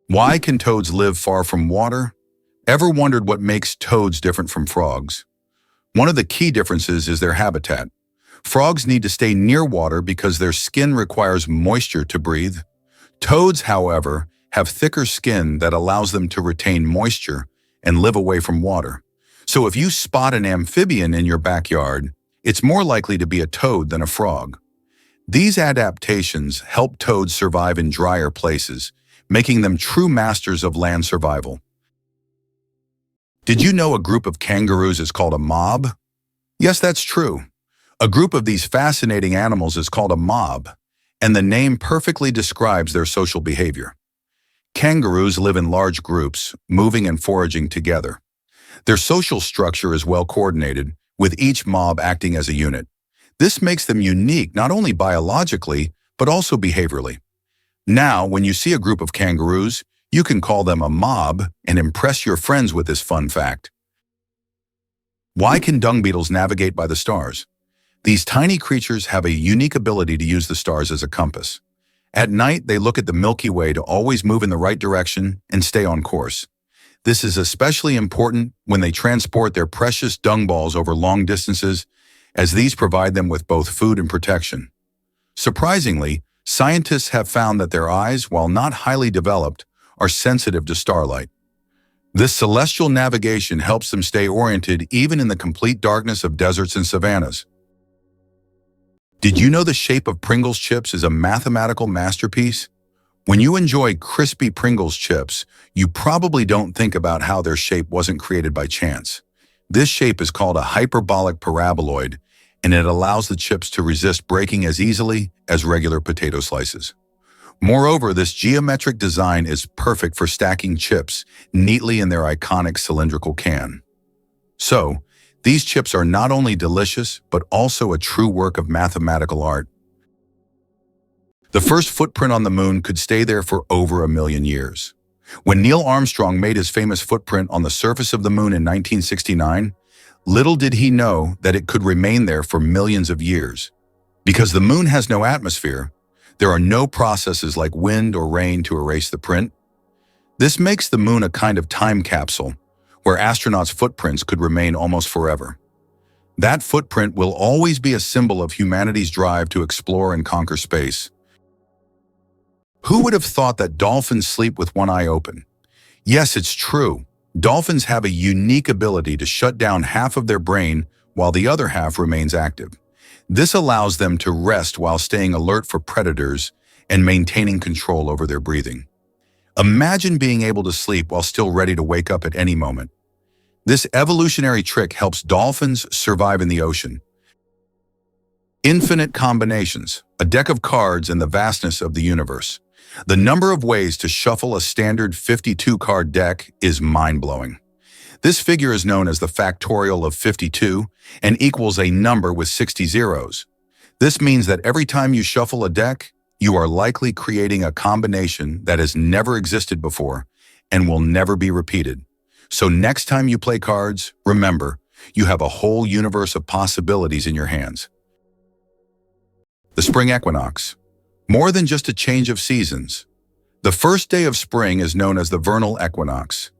Why can toads live far from water? Ever wondered what makes toads different from frogs? One of the key differences is their habitat. Frogs need to stay near water because their skin requires moisture to breathe. Toads, however, have thicker skin that allows them to retain moisture and live away from water. So if you spot an amphibian in your backyard, it's more likely to be a toad than a frog. These adaptations help toads survive in drier places, making them true masters of land survival. Did you know a group of kangaroos is called a mob? Yes, that's true. A group of these fascinating animals is called a mob, and the name perfectly describes their social behavior. Kangaroos live in large groups, moving and foraging together. Their social structure is well coordinated, with each mob acting as a unit. This makes them unique not only biologically, but also behaviorally. Now, when you see a group of kangaroos, you can call them a mob and impress your friends with this fun fact. Why can dung beetles navigate by the stars? These tiny creatures have a unique ability to use the stars as a compass. At night, they look at the Milky Way to always move in the right direction and stay on course. This is especially important when they transport their precious dung balls over long distances, as these provide them with both food and protection. Surprisingly, scientists have found that their eyes, while not highly developed, are sensitive to starlight. This celestial navigation helps them stay oriented even in the complete darkness of deserts and savannas. Did you know the shape of Pringles chips is a mathematical masterpiece? When you enjoy crispy Pringles chips, you probably don't think about how their shape wasn't created by chance. This shape is called a hyperbolic paraboloid, and it allows the chips to resist breaking as easily as regular potato slices. Moreover, this geometric design is perfect for stacking chips neatly in their iconic cylindrical can. So, these chips are not only delicious, but also a true work of mathematical art. The first footprint on the moon could stay there for over 1 million years. When Neil Armstrong made his famous footprint on the surface of the moon in 1969, little did he know that it could remain there for millions of years. Because the moon has no atmosphere, there are no processes like wind or rain to erase the print. This makes the moon a kind of time capsule, where astronauts' footprints could remain almost forever. That footprint will always be a symbol of humanity's drive to explore and conquer space. Who would have thought that dolphins sleep with one eye open? Yes, it's true. Dolphins have a unique ability to shut down half of their brain while the other half remains active. This allows them to rest while staying alert for predators and maintaining control over their breathing. Imagine being able to sleep while still ready to wake up at any moment. This evolutionary trick helps dolphins survive in the ocean. Infinite combinations, a deck of cards and the vastness of the universe. The number of ways to shuffle a standard 52-card deck is mind-blowing. This figure is known as the factorial of 52 and equals a number with 60 zeros. This This means that every time you shuffle a deck, you are likely creating a combination that has never existed before and will never be repeated. So next time you play cards, remember, you have a whole universe of possibilities in your hands. The spring equinox. More than just a change of seasons. The first day of spring is known as the vernal equinox.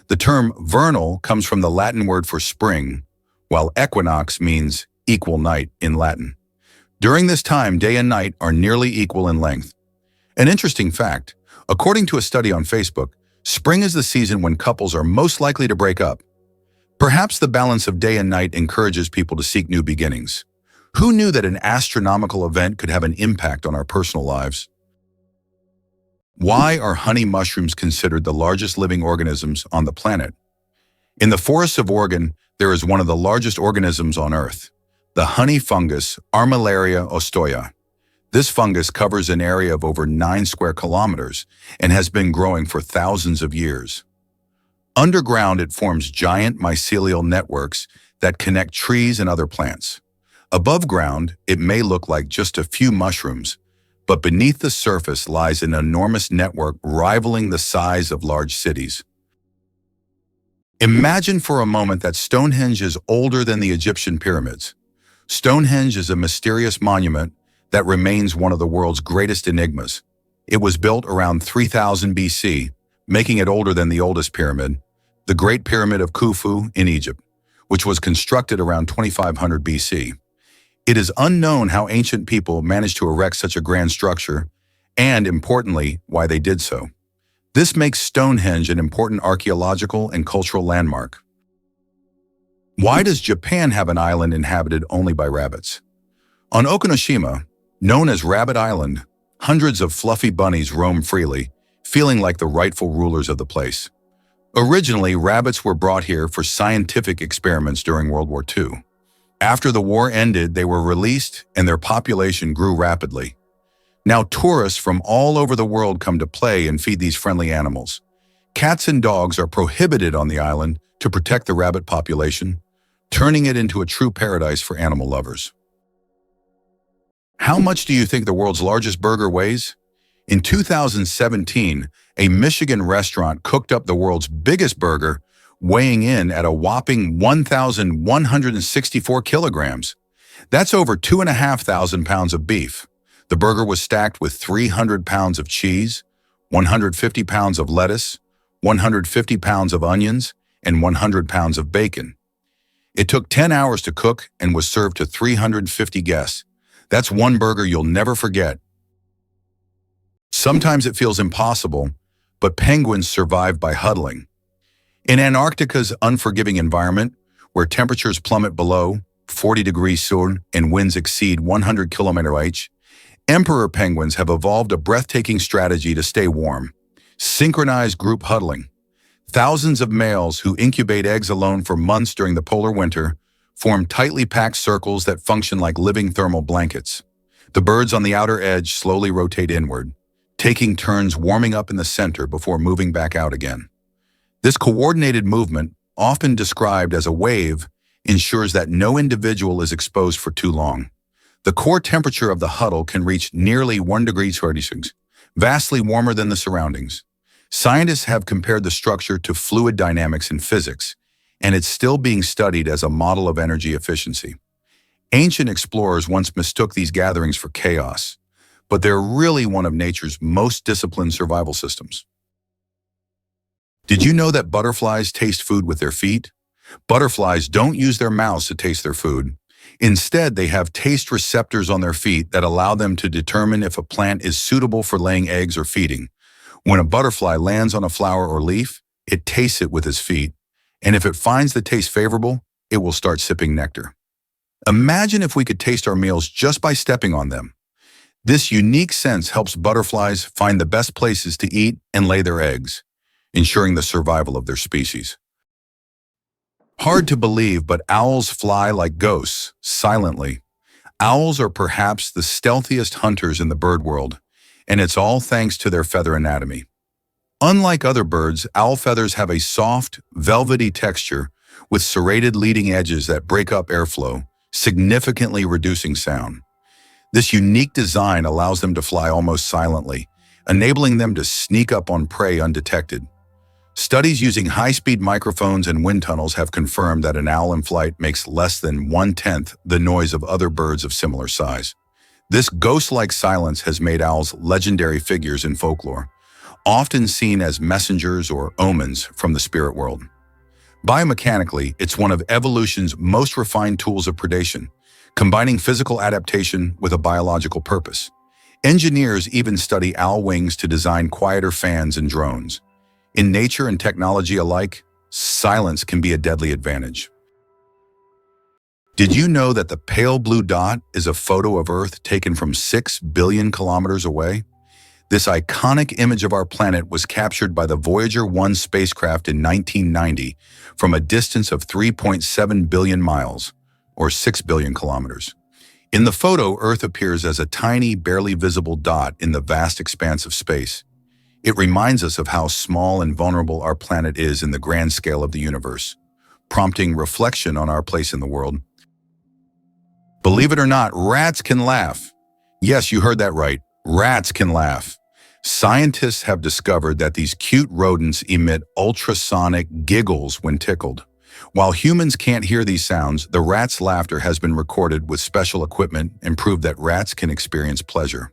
The term vernal comes from the Latin word for spring, while equinox means equal night in Latin. During this time, day and night are nearly equal in length. An interesting fact, according to a study on Facebook, spring is the season when couples are most likely to break up. Perhaps the balance of day and night encourages people to seek new beginnings. Who knew that an astronomical event could have an impact on our personal lives? Why are honey mushrooms considered the largest living organisms on the planet? In the forests of Oregon, there is one of the largest organisms on Earth, the honey fungus Armillaria ostoya. This fungus covers an area of over 9 square kilometers and has been growing for thousands of years. Underground, it forms giant mycelial networks that connect trees and other plants. Above ground, it may look like just a few mushrooms, but beneath the surface lies an enormous network rivaling the size of large cities. Imagine for a moment that Stonehenge is older than the Egyptian pyramids. Stonehenge is a mysterious monument that remains one of the world's greatest enigmas. It was built around 3000 BC, making it older than the oldest pyramid, the Great Pyramid of Khufu in Egypt, which was constructed around 2500 BC. It is unknown how ancient people managed to erect such a grand structure, and, importantly, why they did so. This makes Stonehenge an important archaeological and cultural landmark. Why does Japan have an island inhabited only by rabbits? On Okinoshima, known as Rabbit Island, hundreds of fluffy bunnies roam freely, feeling like the rightful rulers of the place. Originally, rabbits were brought here for scientific experiments during World War II. After the war ended, they were released and their population grew rapidly. Now tourists from all over the world come to play and feed these friendly animals. Cats and dogs are prohibited on the island to protect the rabbit population, turning it into a true paradise for animal lovers. How much do you think the world's largest burger weighs? In 2017, a Michigan restaurant cooked up the world's biggest burger, weighing in at a whopping 1,164 kilograms. That's over 2,500 pounds of beef. The burger was stacked with 300 pounds of cheese, 150 pounds of lettuce, 150 pounds of onions, and 100 pounds of bacon. It took 10 hours to cook and was served to 350 guests. That's one burger you'll never forget. Sometimes it feels impossible, but penguins survive by huddling. In Antarctica's unforgiving environment, where temperatures plummet below 40 degrees Celsius and winds exceed 100 km/h, emperor penguins have evolved a breathtaking strategy to stay warm: synchronized group huddling. Thousands of males who incubate eggs alone for months during the polar winter form tightly packed circles that function like living thermal blankets. The birds on the outer edge slowly rotate inward, taking turns warming up in the center before moving back out again. This coordinated movement, often described as a wave, ensures that no individual is exposed for too long. The core temperature of the huddle can reach nearly 1 degree Celsius, vastly warmer than the surroundings. Scientists have compared the structure to fluid dynamics in physics, and it's still being studied as a model of energy efficiency. Ancient explorers once mistook these gatherings for chaos, but they're really one of nature's most disciplined survival systems. Did you know that butterflies taste food with their feet? Butterflies don't use their mouths to taste their food. Instead, they have taste receptors on their feet that allow them to determine if a plant is suitable for laying eggs or feeding. When a butterfly lands on a flower or leaf, it tastes it with its feet, and if it finds the taste favorable, it will start sipping nectar. Imagine if we could taste our meals just by stepping on them. This unique sense helps butterflies find the best places to eat and lay their eggs, ensuring the survival of their species. Hard to believe, but owls fly like ghosts, silently. Owls are perhaps the stealthiest hunters in the bird world, and it's all thanks to their feather anatomy. Unlike other birds, owl feathers have a soft, velvety texture with serrated leading edges that break up airflow, significantly reducing sound. This unique design allows them to fly almost silently, enabling them to sneak up on prey undetected. Studies using high-speed microphones and wind tunnels have confirmed that an owl in flight makes less than one-tenth the noise of other birds of similar size. This ghost-like silence has made owls legendary figures in folklore, often seen as messengers or omens from the spirit world. Biomechanically, it's one of evolution's most refined tools of predation, combining physical adaptation with a biological purpose. Engineers even study owl wings to design quieter fans and drones. In nature and technology alike, silence can be a deadly advantage. Did you know that the pale blue dot is a photo of Earth taken from 6 billion kilometers away? This iconic image of our planet was captured by the Voyager 1 spacecraft in 1990 from a distance of 3.7 billion miles, or 6 billion kilometers. In the photo, Earth appears as a tiny, barely visible dot in the vast expanse of space. It reminds us of how small and vulnerable our planet is in the grand scale of the universe, prompting reflection on our place in the world. Believe it or not, rats can laugh. Yes, you heard that right. Rats can laugh. Scientists have discovered that these cute rodents emit ultrasonic giggles when tickled. While humans can't hear these sounds, the rat's laughter has been recorded with special equipment and proved that rats can experience pleasure.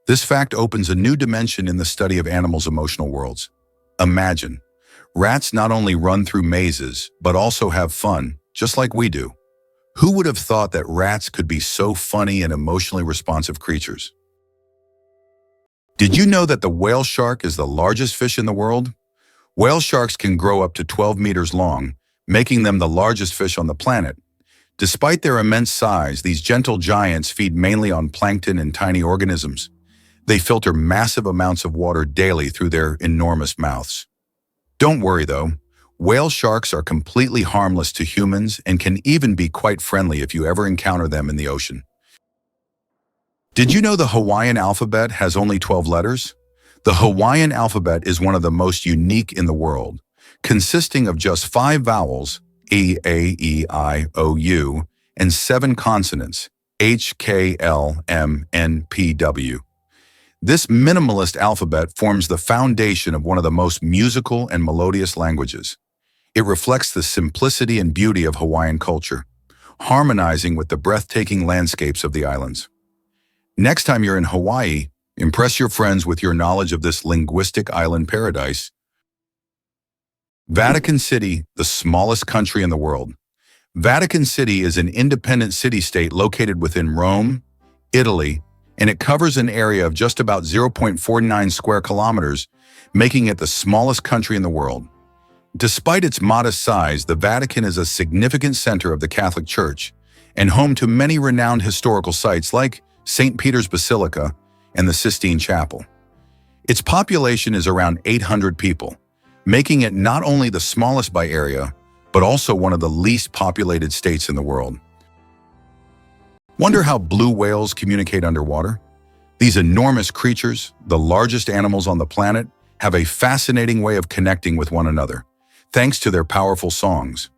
This fact opens a new dimension in the study of animals' emotional worlds. Imagine, rats not only run through mazes, but also have fun, just like we do. Who would have thought that rats could be so funny and emotionally responsive creatures? Did you know that the whale shark is the largest fish in the world? Whale sharks can grow up to 12 meters long, making them the largest fish on the planet. Despite their immense size, these gentle giants feed mainly on plankton and tiny organisms. They filter massive amounts of water daily through their enormous mouths. Don't worry though, whale sharks are completely harmless to humans and can even be quite friendly if you ever encounter them in the ocean. Did you know the Hawaiian alphabet has only 12 letters? The Hawaiian alphabet is one of the most unique in the world, consisting of just 5 vowels, E, A, E, I, O, U, and 7 consonants, H, K, L, M, N, P, W. This minimalist alphabet forms the foundation of one of the most musical and melodious languages. It reflects the simplicity and beauty of Hawaiian culture, harmonizing with the breathtaking landscapes of the islands. Next time you're in Hawaii, impress your friends with your knowledge of this linguistic island paradise. Vatican City, the smallest country in the world. Vatican City is an independent city-state located within Rome, Italy, and it covers an area of just about 0.49 square kilometers, making it the smallest country in the world. Despite its modest size, the Vatican is a significant center of the Catholic Church and home to many renowned historical sites like St. Peter's Basilica and the Sistine Chapel. Its population is around 800 people, making it not only the smallest by area, but also one of the least populated states in the world. Wonder how blue whales communicate underwater? These enormous creatures, the largest animals on the planet, have a fascinating way of connecting with one another, thanks to their powerful songs.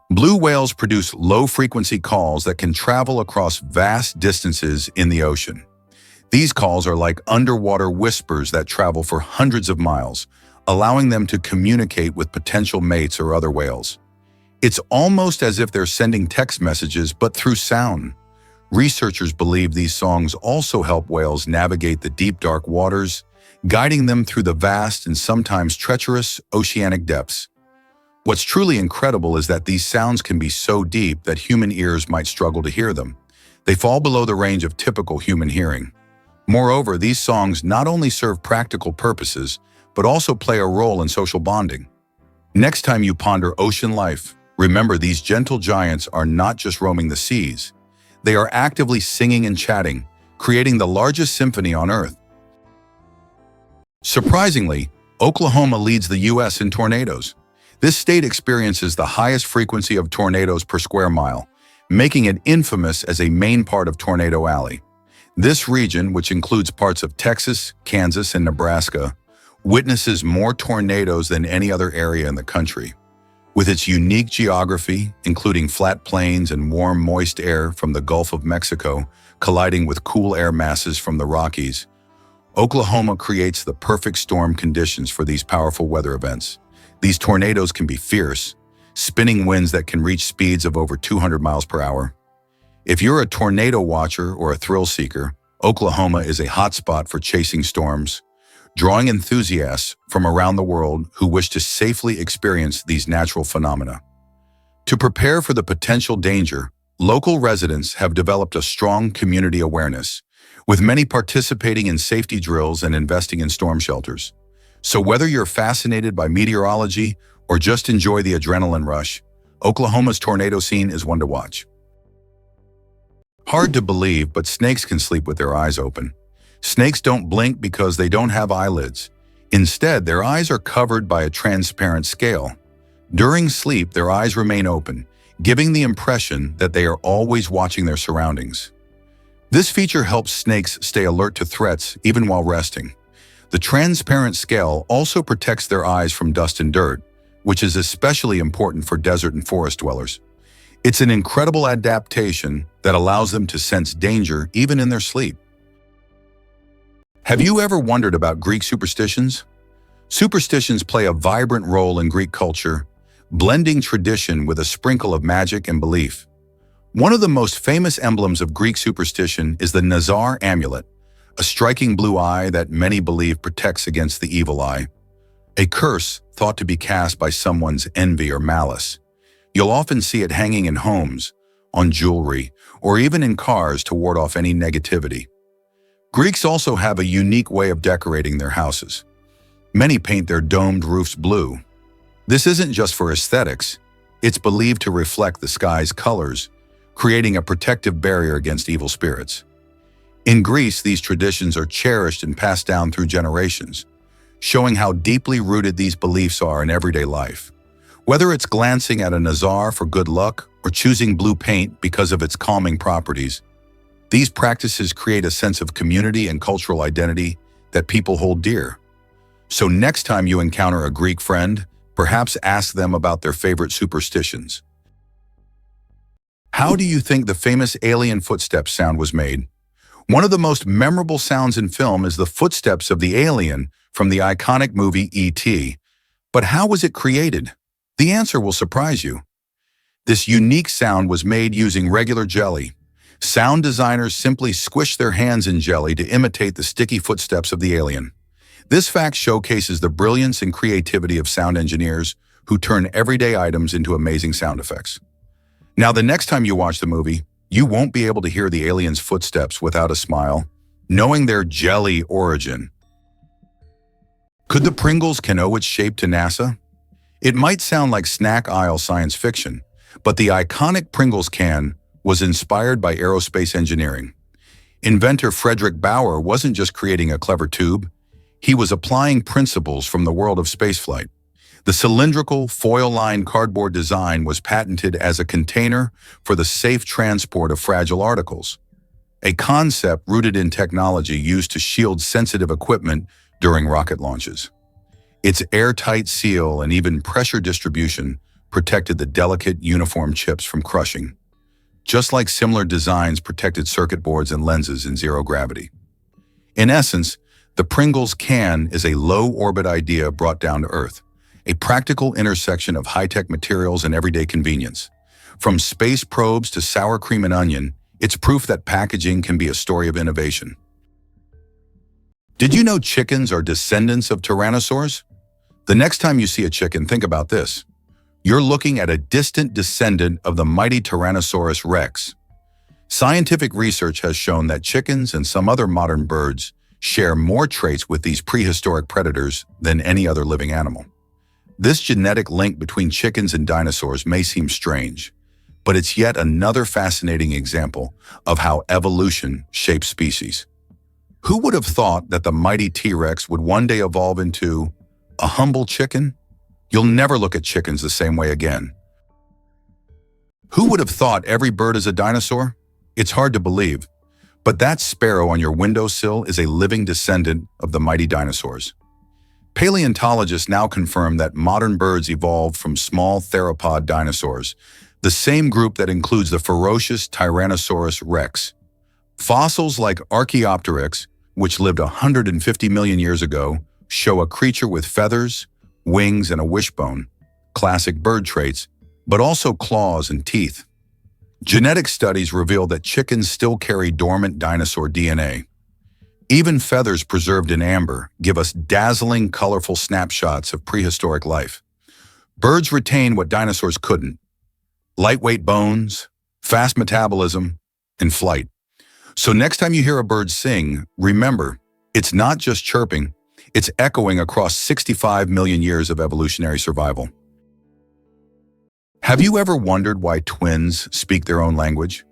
Blue whales produce low-frequency calls that can travel across vast distances in the ocean. These calls are like underwater whispers that travel for hundreds of miles, allowing them to communicate with potential mates or other whales. It's almost as if they're sending text messages, but through sound. Researchers believe these songs also help whales navigate the deep, dark waters, guiding them through the vast and sometimes treacherous oceanic depths. What's truly incredible is that these sounds can be so deep that human ears might struggle to hear them. They fall below the range of typical human hearing. Moreover, these songs not only serve practical purposes, but also play a role in social bonding. Next time you ponder ocean life, remember these gentle giants are not just roaming the seas. They are actively singing and chatting, creating the largest symphony on Earth. Surprisingly, Oklahoma leads the U.S. in tornadoes. This state experiences the highest frequency of tornadoes per square mile, making it infamous as a main part of Tornado Alley. This region, which includes parts of Texas, Kansas, and Nebraska, witnesses more tornadoes than any other area in the country. With its unique geography, including flat plains and warm, moist air from the Gulf of Mexico colliding with cool air masses from the Rockies, Oklahoma creates the perfect storm conditions for these powerful weather events. These tornadoes can be fierce, spinning winds that can reach speeds of over 200 miles per hour. If you're a tornado watcher or a thrill seeker, Oklahoma is a hotspot for chasing storms, drawing enthusiasts from around the world who wish to safely experience these natural phenomena. To prepare for the potential danger, local residents have developed a strong community awareness, with many participating in safety drills and investing in storm shelters. So whether you're fascinated by meteorology or just enjoy the adrenaline rush, Oklahoma's tornado scene is one to watch. Hard to believe, but snakes can sleep with their eyes open. Snakes don't blink because they don't have eyelids. Instead, their eyes are covered by a transparent scale. During sleep, their eyes remain open, giving the impression that they are always watching their surroundings. This feature helps snakes stay alert to threats even while resting. The transparent scale also protects their eyes from dust and dirt, which is especially important for desert and forest dwellers. It's an incredible adaptation that allows them to sense danger even in their sleep. Have you ever wondered about Greek superstitions? Superstitions play a vibrant role in Greek culture, blending tradition with a sprinkle of magic and belief. One of the most famous emblems of Greek superstition is the Nazar amulet, a striking blue eye that many believe protects against the evil eye, a curse thought to be cast by someone's envy or malice. You'll often see it hanging in homes, on jewelry, or even in cars to ward off any negativity. Greeks also have a unique way of decorating their houses. Many paint their domed roofs blue. This isn't just for aesthetics, it's believed to reflect the sky's colors, creating a protective barrier against evil spirits. In Greece, these traditions are cherished and passed down through generations, showing how deeply rooted these beliefs are in everyday life. Whether it's glancing at a Nazar for good luck or choosing blue paint because of its calming properties, these practices create a sense of community and cultural identity that people hold dear. So next time you encounter a Greek friend, perhaps ask them about their favorite superstitions. How do you think the famous alien footsteps sound was made? One of the most memorable sounds in film is the footsteps of the alien from the iconic movie E.T. But how was it created? The answer will surprise you. This unique sound was made using regular jelly. Sound designers simply squished their hands in jelly to imitate the sticky footsteps of the alien. This fact showcases the brilliance and creativity of sound engineers who turn everyday items into amazing sound effects. Now, the next time you watch the movie, you won't be able to hear the alien's footsteps without a smile, knowing their jelly origin. Could the Pringles can owe its shape to NASA? It might sound like snack aisle science fiction, but the iconic Pringles can was inspired by aerospace engineering. Inventor Frederick Bauer wasn't just creating a clever tube, he was applying principles from the world of spaceflight. The cylindrical, foil-lined cardboard design was patented as a container for the safe transport of fragile articles, a concept rooted in technology used to shield sensitive equipment during rocket launches. Its airtight seal and even pressure distribution protected the delicate, uniform chips from crushing, just like similar designs protected circuit boards and lenses in zero gravity. In essence, the Pringles can is a low-orbit idea brought down to Earth, a practical intersection of high-tech materials and everyday convenience. From space probes to sour cream and onion, it's proof that packaging can be a story of innovation. Did you know chickens are descendants of tyrannosaurs? The next time you see a chicken, think about this. You're looking at a distant descendant of the mighty Tyrannosaurus rex. Scientific research has shown that chickens and some other modern birds share more traits with these prehistoric predators than any other living animal. This genetic link between chickens and dinosaurs may seem strange, but it's yet another fascinating example of how evolution shapes species. Who would have thought that the mighty T-Rex would one day evolve into a humble chicken? You'll never look at chickens the same way again. Who would have thought every bird is a dinosaur? It's hard to believe, but that sparrow on your windowsill is a living descendant of the mighty dinosaurs. Paleontologists now confirm that modern birds evolved from small theropod dinosaurs, the same group that includes the ferocious Tyrannosaurus rex. Fossils like Archaeopteryx, which lived 150 million years ago, show a creature with feathers, wings, and a wishbone, classic bird traits, but also claws and teeth. Genetic studies reveal that chickens still carry dormant dinosaur DNA. Even feathers preserved in amber give us dazzling, colorful snapshots of prehistoric life. Birds retain what dinosaurs couldn't: lightweight bones, fast metabolism, and flight. So next time you hear a bird sing, remember, it's not just chirping, it's echoing across 65 million years of evolutionary survival. Have you ever wondered why twins speak their own language?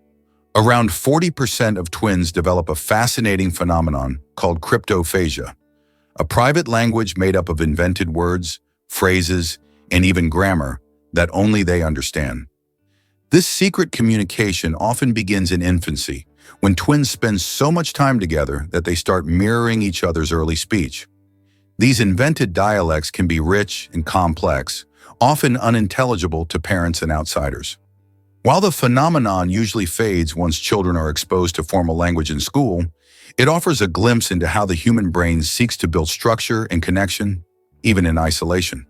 Around 40% of twins develop a fascinating phenomenon called cryptophagia, a private language made up of invented words, phrases, and even grammar that only they understand. This secret communication often begins in infancy, when twins spend so much time together that they start mirroring each other's early speech. These invented dialects can be rich and complex, often unintelligible to parents and outsiders. While the phenomenon usually fades once children are exposed to formal language in school, it offers a glimpse into how the human brain seeks to build structure and connection, even in isolation.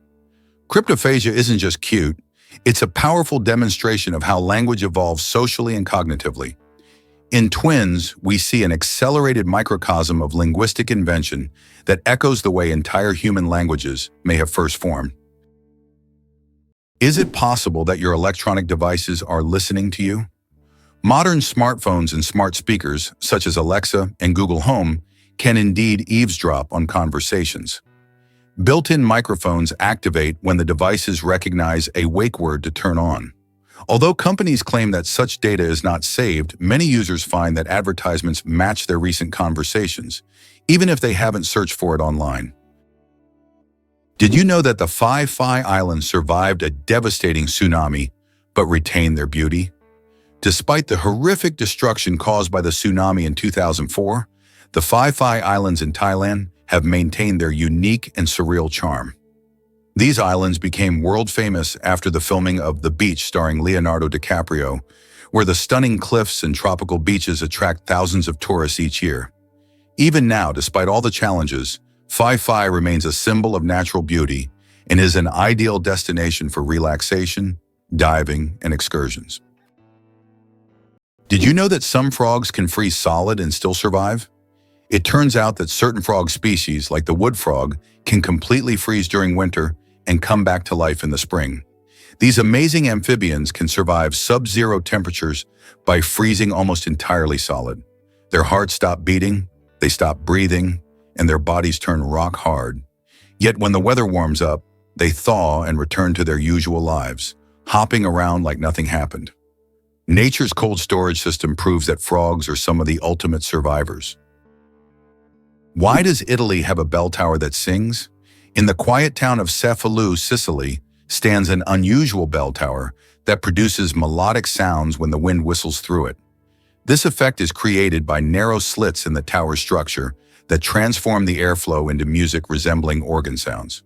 Cryptophagia isn't just cute, it's a powerful demonstration of how language evolves socially and cognitively. In twins, we see an accelerated microcosm of linguistic invention that echoes the way entire human languages may have first formed. Is it possible that your electronic devices are listening to you? Modern smartphones and smart speakers, such as Alexa and Google Home, can indeed eavesdrop on conversations. Built-in microphones activate when the devices recognize a wake word to turn on. Although companies claim that such data is not saved, many users find that advertisements match their recent conversations, even if they haven't searched for it online. Did you know that the Phi Islands survived a devastating tsunami, but retained their beauty? Despite the horrific destruction caused by the tsunami in 2004, the Phi Islands in Thailand have maintained their unique and surreal charm. These islands became world famous after the filming of The Beach starring Leonardo DiCaprio, where the stunning cliffs and tropical beaches attract thousands of tourists each year. Even now, despite all the challenges, Phi remains a symbol of natural beauty and is an ideal destination for relaxation, diving, and excursions. Did you know that some frogs can freeze solid and still survive? It turns out that certain frog species, like the wood frog, can completely freeze during winter and come back to life in the spring. These amazing amphibians can survive sub-zero temperatures by freezing almost entirely solid. Their hearts stop beating, they stop breathing, and their bodies turn rock hard. Yet when the weather warms up, they thaw and return to their usual lives, hopping around like nothing happened. Nature's cold storage system proves that frogs are some of the ultimate survivors. Why does Italy have a bell tower that sings? In the quiet town of Cefalù, Sicily, stands an unusual bell tower that produces melodic sounds when the wind whistles through it. This effect is created by narrow slits in the tower's structure that transform the airflow into music resembling organ sounds.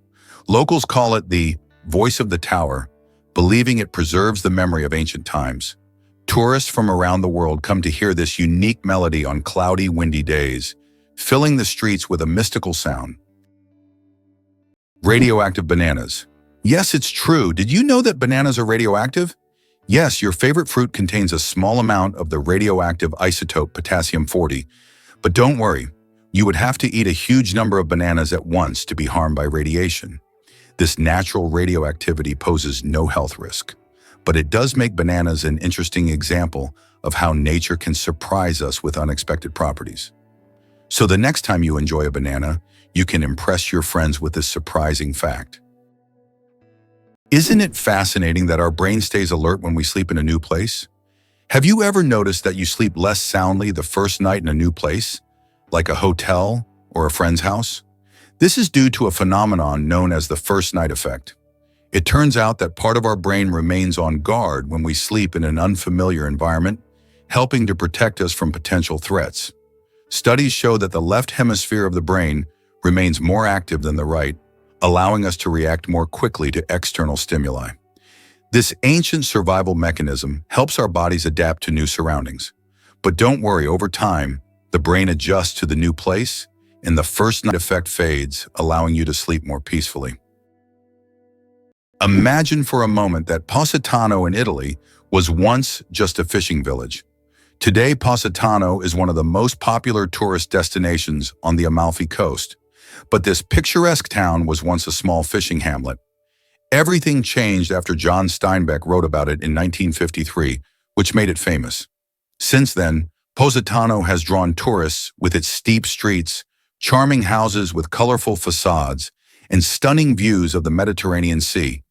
Locals call it the voice of the tower, believing it preserves the memory of ancient times. Tourists from around the world come to hear this unique melody on cloudy, windy days, filling the streets with a mystical sound. Radioactive bananas. Yes, it's true. Did you know that bananas are radioactive? Yes, your favorite fruit contains a small amount of the radioactive isotope potassium-40, but don't worry. You would have to eat a huge number of bananas at once to be harmed by radiation. This natural radioactivity poses no health risk, but it does make bananas an interesting example of how nature can surprise us with unexpected properties. So the next time you enjoy a banana, you can impress your friends with this surprising fact. Isn't it fascinating that our brain stays alert when we sleep in a new place? Have you ever noticed that you sleep less soundly the first night in a new place, like a hotel or a friend's house? This is due to a phenomenon known as the first night effect. It turns out that part of our brain remains on guard when we sleep in an unfamiliar environment, helping to protect us from potential threats. Studies show that the left hemisphere of the brain remains more active than the right, allowing us to react more quickly to external stimuli. This ancient survival mechanism helps our bodies adapt to new surroundings. But don't worry, over time, the brain adjusts to the new place, and the first night effect fades, allowing you to sleep more peacefully. Imagine for a moment that Positano in Italy was once just a fishing village. Today, Positano is one of the most popular tourist destinations on the Amalfi Coast. But this picturesque town was once a small fishing hamlet. Everything changed after John Steinbeck wrote about it in 1953, which made it famous. Since then, Positano has drawn tourists with its steep streets, charming houses with colorful facades, and stunning views of the Mediterranean Sea.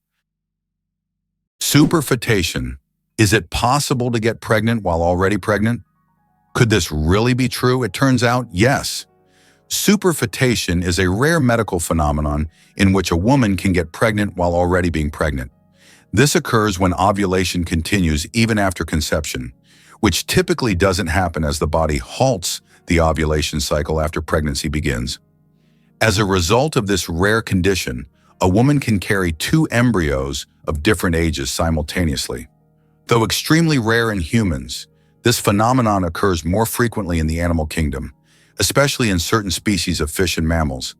Superfetation. Is it possible to get pregnant while already pregnant? Could this really be true? It turns out, yes. Superfetation is a rare medical phenomenon in which a woman can get pregnant while already being pregnant. This occurs when ovulation continues even after conception, which typically doesn't happen as the body halts the ovulation cycle after pregnancy begins. As a result of this rare condition, a woman can carry two embryos of different ages simultaneously. Though extremely rare in humans, this phenomenon occurs more frequently in the animal kingdom, especially in certain species of fish and mammals.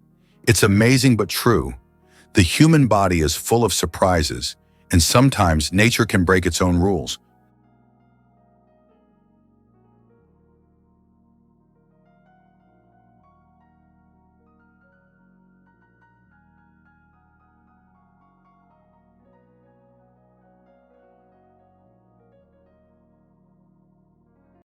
It's amazing but true. The human body is full of surprises, and sometimes nature can break its own rules,